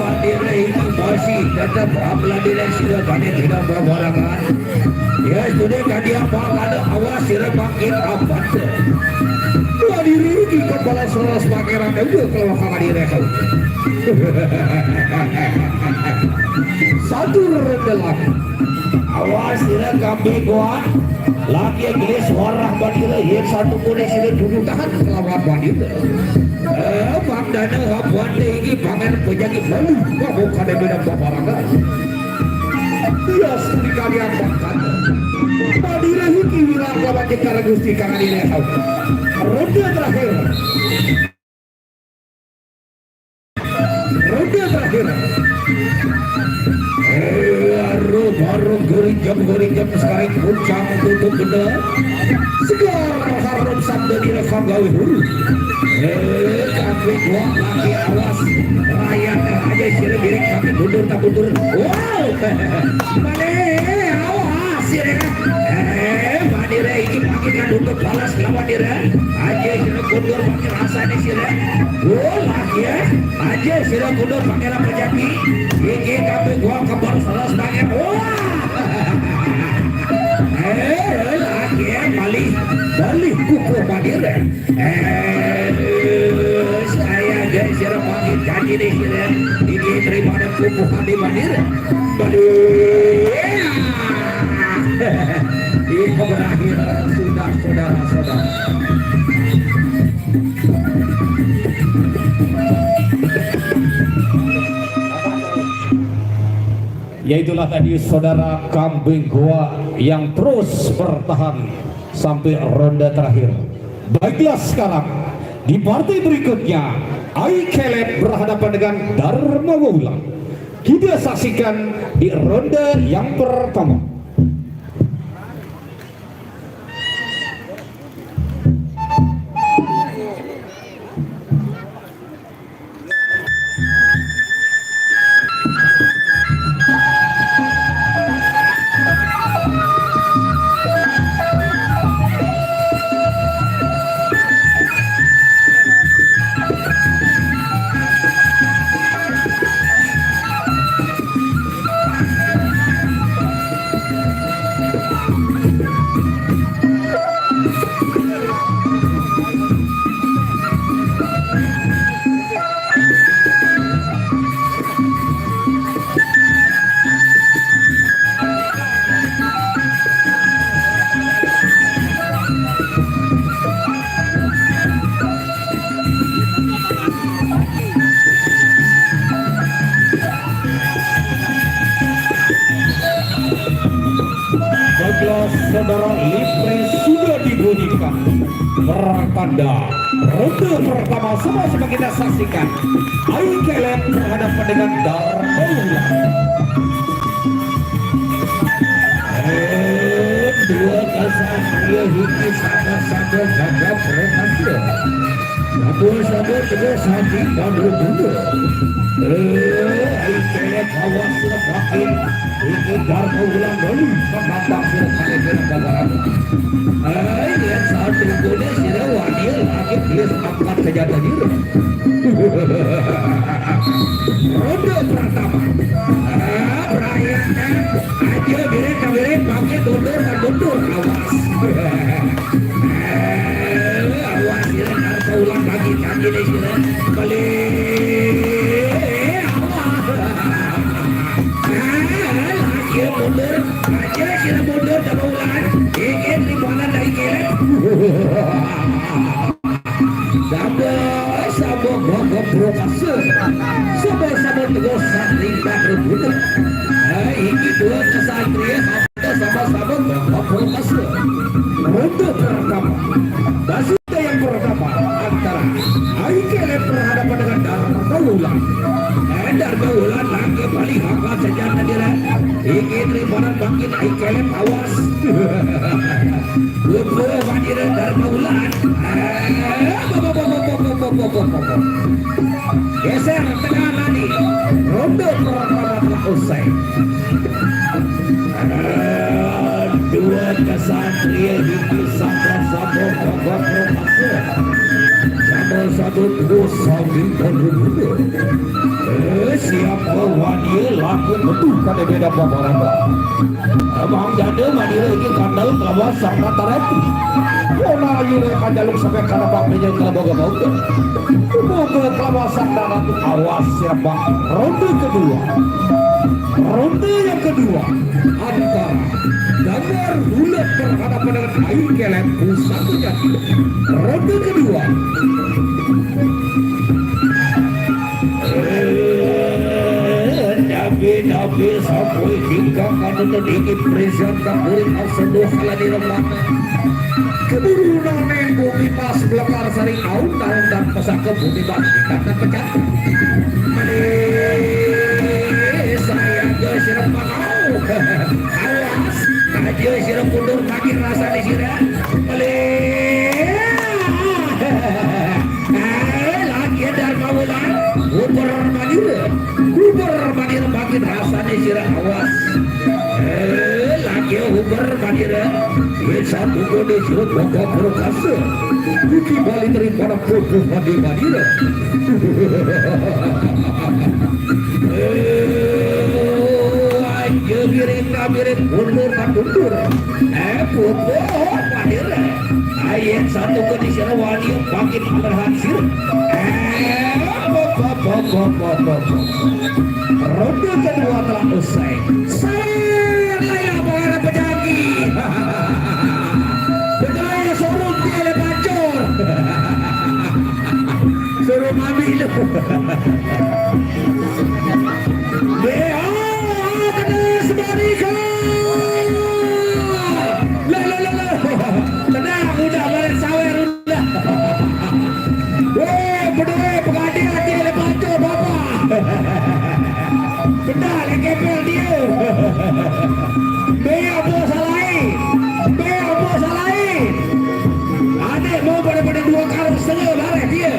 Mandiri ini masih tetap apalagi sudah banyak tidak berbarangan. Ya sudah tadi apa ada awas sila bangkit apa tu. Mandiri ini kepala seras pangeran itu kalau mandiri kau. Satu rendah awas sila kambing kuat. Lagi yang gini suara bandira yang satu kuning sila duduk tahan kelawan bandira. Bang dana hapuan tinggi pangan penyakit lalu bahu kada beda babarangan. Dia studi kalian bangkan. Bandira hiki wilang lawan jekara gusti kangen ini kau. Ronde terakhir. Baru goring jam sekarang puncak tutup benda. Sekarang harap sabda direkam gawe hulu. Kami dua lagi awas. Rakyat aja sila direk kami mundur tak mundur. Wow, mana awas sila. Mandira ini pakai kan untuk balas lawan dira. Aja sila mundur pakai rasa ni sila. Oh lagi aja sila mundur pakai apa jadi. Ini kami gua kabar salah sebagai. Lagi balik kuku Mandira. Saya guys sila pakai janji ni sila. Ini terima dan kuku hadi Mandira. Ini berakhir sudah saudara-saudara. Yaitulah tadi saudara kambing goa yang terus bertahan sampai ronde terakhir. Baiklah sekarang di partai berikutnya Ai Kelep berhadapan dengan Dharma Wulan. Kita saksikan di ronde yang pertama. saudara Libre sudah dibunyikan. Pertanda ronde pertama sama-sama kita saksikan. Ayo Kelep berhadapan dengan Darmaula. Dua kesatria hingga sama-sama gagap berhasil. Satu-satu terus hati kamu dulu. Ayo Kelep awas makin. Ini Darmaula dulu memandang silahkan negara. Yang saat berikutnya sudah wanil lagi bias angkat senjata diri. Ronde pertama merayakan aja biret pakai mundur awas. Awas sila karena ulang lagi deh sila balik. Lagi mundur aja sila mundur sama ulang. Ingin ribuan dari Kelep. Sama gagap berokase. Sama-sama tegas rimba berbunyi. Ini dua kesatria sama-sama gagap berokase. Ronde pertama. Basita yang pertama antara Ayo Kelep berhadapan dengan Darmaula. Darmaula lagi balik angkat senjata dia. Ingin ribuan makin Ayo Kelep awas. Lupa wanita Darmaula. Geser tengah lagi. Ronde pertama telah usai. Dua kesatria hingga sama-sama gagap berhasil. Sama-sama terus saling berburu. Siapa wanita laku betul pada beda paparanda. Abang janda wanita ini kandal kawasan rata-rata. Kona ayu kanjaluk sampai karena bakminya kalau bawa moga kawasan darat awas siapa. Ronde yang kedua antara Gambar Bulat berhadapan dengan Ayo Kelep satu jati. Ronde kedua Nabi sampai hingga kandung dingin presiden kaburin aseduh kalah di rumah. Keburu namen bumi pas belakar sari tahun dan pesaka bumi pas dikatakan pecah. Saya aja sirap panau. Awas, aja sirap mundur makin rasa di sirap. Lagi Darmaula, Guber Madira makin rasa di sirap awas. Lagi Guber Madira, satu kode sirap bokap berokase. Buki balik dari para puluh Madira. Birit mundur. Pupuk Madira. Ayat satu kondisi wali makin berhasil. Ronde kedua telah usai. Saya menghadap pejagi. Bedaya sorong dia bacor. Suruh mami itu. Tenang, udah balik sawer udah. Berdua pegadi hati oleh bacor bapak. Benar, kepel dia. Bea bos salahin. Adik mau pada dua karung setengah balik dia.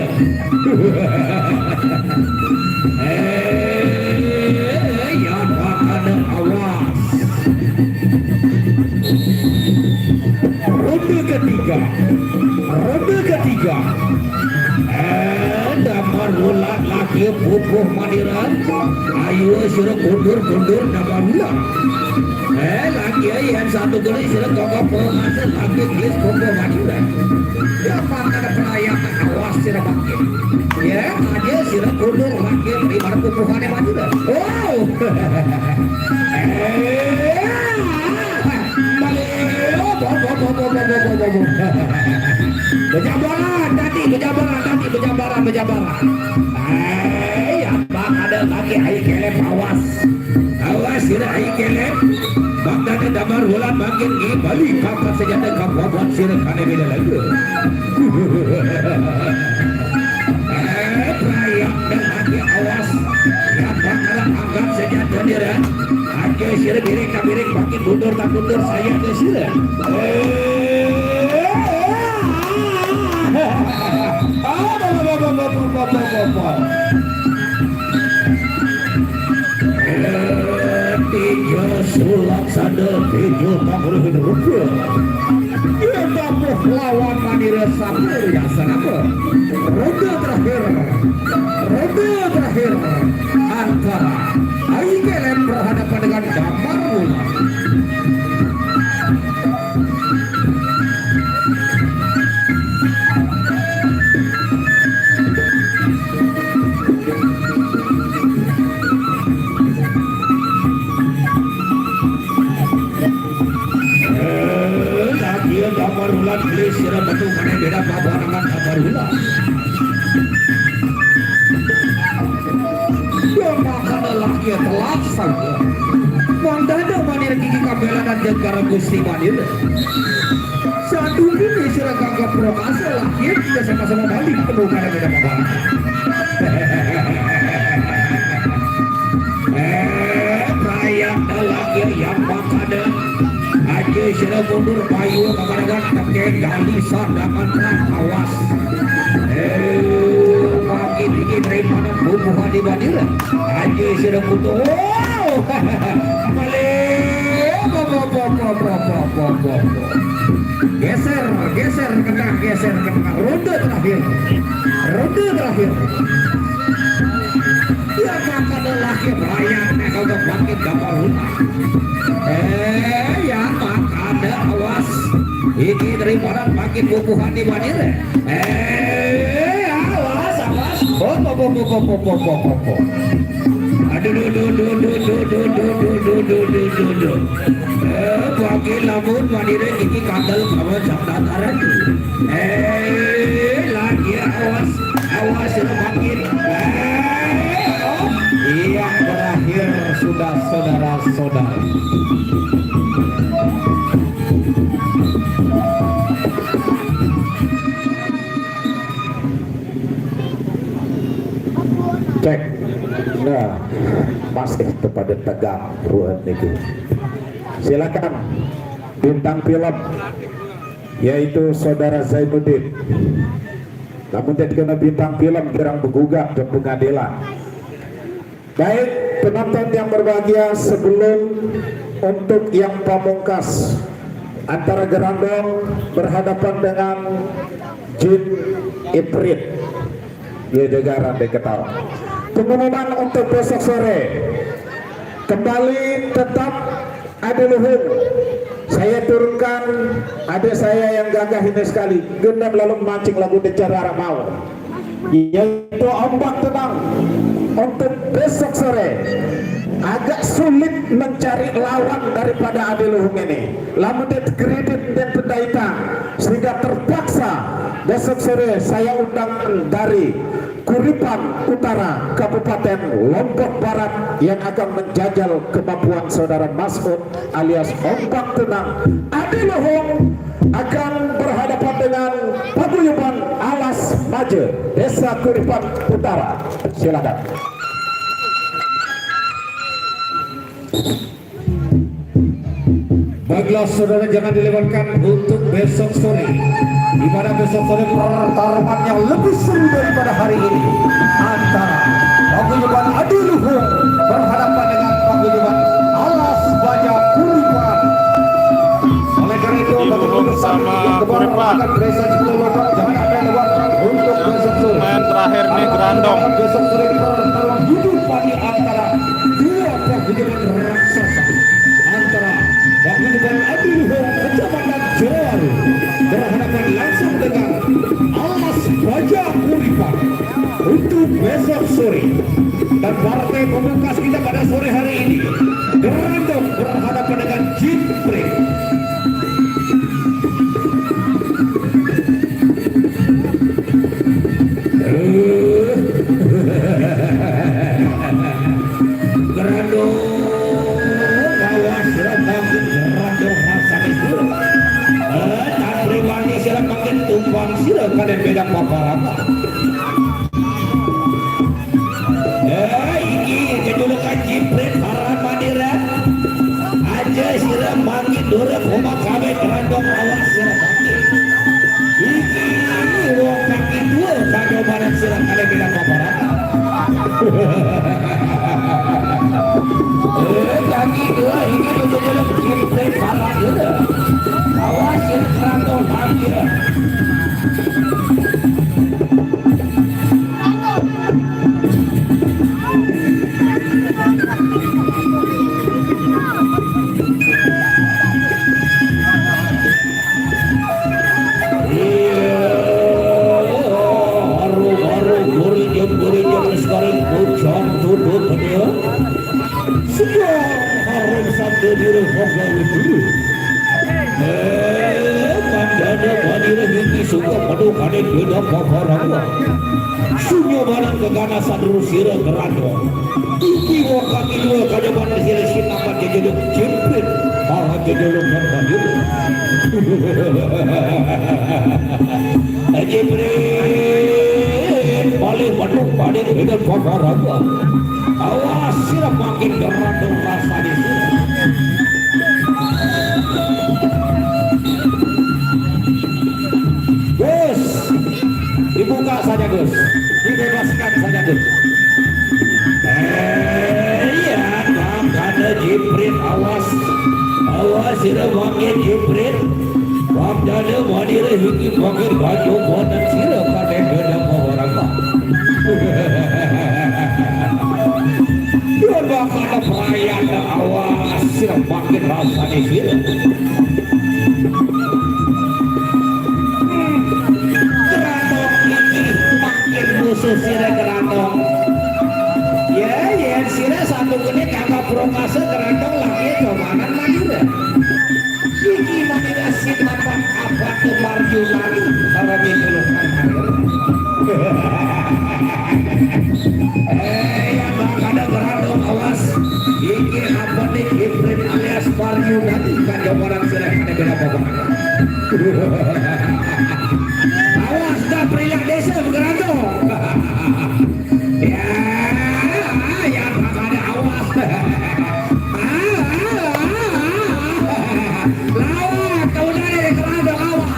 Yang makan awas. Ronde ketiga Damar ulat lagi Pupuk Madira. Ayo suruh mundur Darmaula. Lagi yang satu kali suruh kakak pengasal lagi kis Pupuk Madira. Siapa ada pelayanan awas suruh makin. Ya aja suruh mundur makin di mana Pupukannya Madira. Wow. Bejabaran. Apa ada lagi Ayo Kelep awas sira ai kelep bagdane damar bulan makin gi bali kapan sejata kapan sira kane beda lagi Prayak dan hati awas yang bakalan anggap sejata dira hati sira birik kabirik makin mundur tak mundur saya ke sira tiga sulap sadar tiga pangruhin rupiah dia tapuh lawan Manira Sapir yang sanapa roda terakhir antara Aikelem berhadapan dengan Damar Wulan. Damar Wulan beli sirah betul mana beda bawa nama Damar Wulan. Dia makan lelaki telak saja. Mandada manir gigi kabela dan jengkara Gusti Manir. Satu ini sirah gagap prokase laki kita sama-sama balik penuh mana beda bawa. Prayak lelaki yang makada. Aja sila mundur payu kagaragan pakai galisan dapat awas. Makin tinggi daripada bubuhan di bandira. Aja sila mundur. Geser kena. Ronde terakhir. Dia makan lelaki Prayak kalau bangkit gambar hutan. Ya makanya awas ini daripada makin bubuhan di Manir. Awas bagi lamun Manir ini kandel sama jam dataran. Lagi awas makin yang berakhir sudah saudara-saudari. Cek. Nah, masih kepada tegak ruang itu. Silakan bintang film yaitu saudara Zainuddin. Namun tidak kena bintang film gerang bergugat ke pengadilan. Baik penonton yang berbahagia, sebelum untuk yang pamungkas antara Gerandong berhadapan dengan Jin Iprit ya negara diketahui. Pengumuman untuk besok sore kembali tetap ada luhur. Saya turunkan adik saya yang gagah ini sekali gendam lalu mancing lagu decara mau yaitu ombak tenang. Untuk besok sore agak sulit mencari lawan daripada Ade Luhung ini. Lamun kredit dan pendaitang sehingga terpaksa besok sore saya undang dari Kuripan Utara Kabupaten Lombok Barat yang akan menjajal kemampuan saudara Mas'ud alias ombak tenang. Ade Luhung akan berhadapan dengan paguyuban Alas Maje Desa Kuripan Utara. Silakan. Baiklah saudara, jangan dilewatkan untuk besok sore, di mana besok sore pertarungan yang lebih seru daripada hari ini antara paguyuban Ade Luhung berhadapan dengan paguyuban Alas Maje Kuripan. Oleh karena itu bersama Kuripan jangan ada lewatkan untuk besok sore. Main terakhir nih Gerandong. Besok sore pertarungan hidup pada antara dua paguyuban raksasa antara paguyuban Ade Luhung Kecamatan Jerewaru berhadapan langsung dengan Alas Maje Kuripan untuk besok sore. Dan partai pemungkas kita pada sore hari ini Gerandong berhadapan dengan Jipre. Gerandong kalian beda paparan. Ini judulkan Jipret Haran Madira. Aja sirah mangin dora koma kabe kerandong awas sirah mangin. Ini ruang kaki dua kado barang sirah kalian beda paparan. Kaki dua ini judulkan Jipret Haran Madira. Awas sirah kerandong Madira. Sekarang hujan tutup dia. Sekarang harum sampai diri hogal itu. Tandanya badira ini suka penuh kadek beda paparan. Sunyo barang keganasan rusira gerando. Iki wakaki dua kajaban sila sinapan jejuluk Jipret. Para jejuluk berbandir. Jipret paling penuh kadek beda paparan. Awas sirap makin gerando rasa di sini. Gus, dibuka saja Gus, dibebaskan saja Gus. Iya, ada Jipret awas, awas sirah makin Jipret. Wabdana madira hiki pakai baju bonan sirah kadang beda orang. Dia bakal perayaan awas sirah makin rasa di sini. Musuh sirah gerandong. Ya sirah satu gede kakak prokase gerandong lagi cobanan madira. Iki madira sinapan apa kemarjunan para dikeluhkan yang bakada gerandong awas. Iki apa nih Jipret alias Marjunan kan jawaban sirah ada beda bapak. Awas dah periak desa gerandong. Ya bakada awas. Lawak kau dari gerandong awas.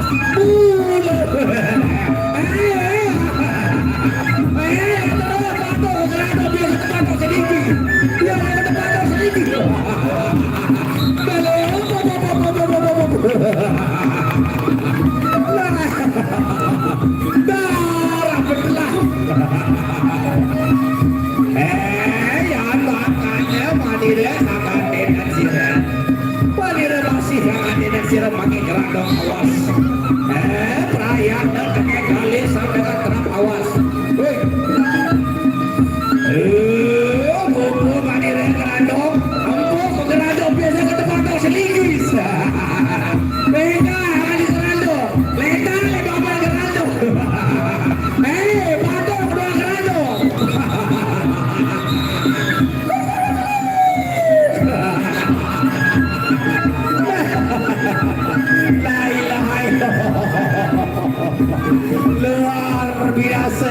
Darah bergelah. Yang makanya madira akan dengan sirah. Madira masih akan dengan sirah pakai gerandong awas. Perayaan dan kakek kali sampai terap awas. Buku madira gerandong. Ampuh gerandong biasa ke tempat kau selingis. Beda akan di gerandong. Beda lebih apa gerandong. Padang dua gerandong. La ilaha illallah. Luar biasa.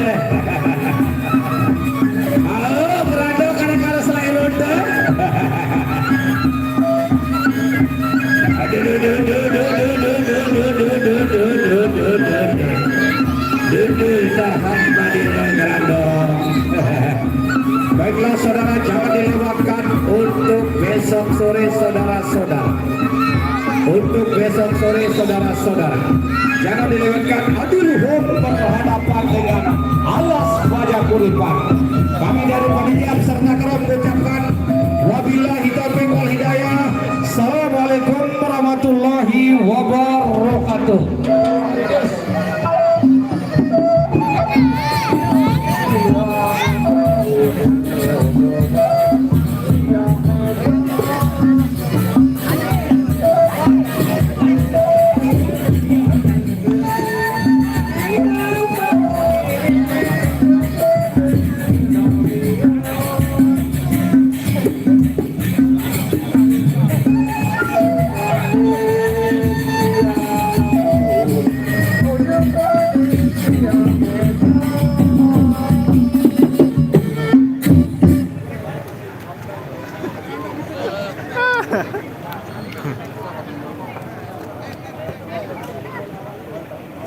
Halo gerandong kadang-kadang selain ronde. Tahan madira gerandong. Baiklah saudara, jangan dilewatkan untuk besok sore saudara-saudara. Untuk besok sore saudara-saudara, jangan dilewatkan adil home berhadapan dengan alas wajah kuripan. Kami dari panitia serta kera mengucapkan wabillahi taufiq wal hidayah. Assalamualaikum warahmatullahi wabarakatuh.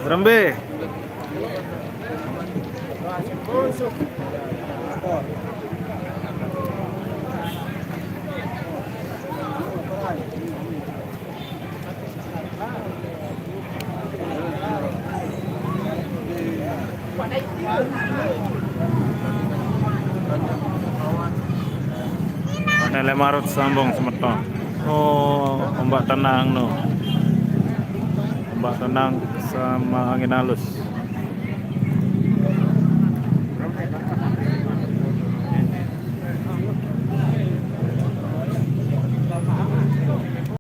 Rambe. Nele marut sambung semeto. Oh, ombak tenang no. Ombak tenang sama angin halus.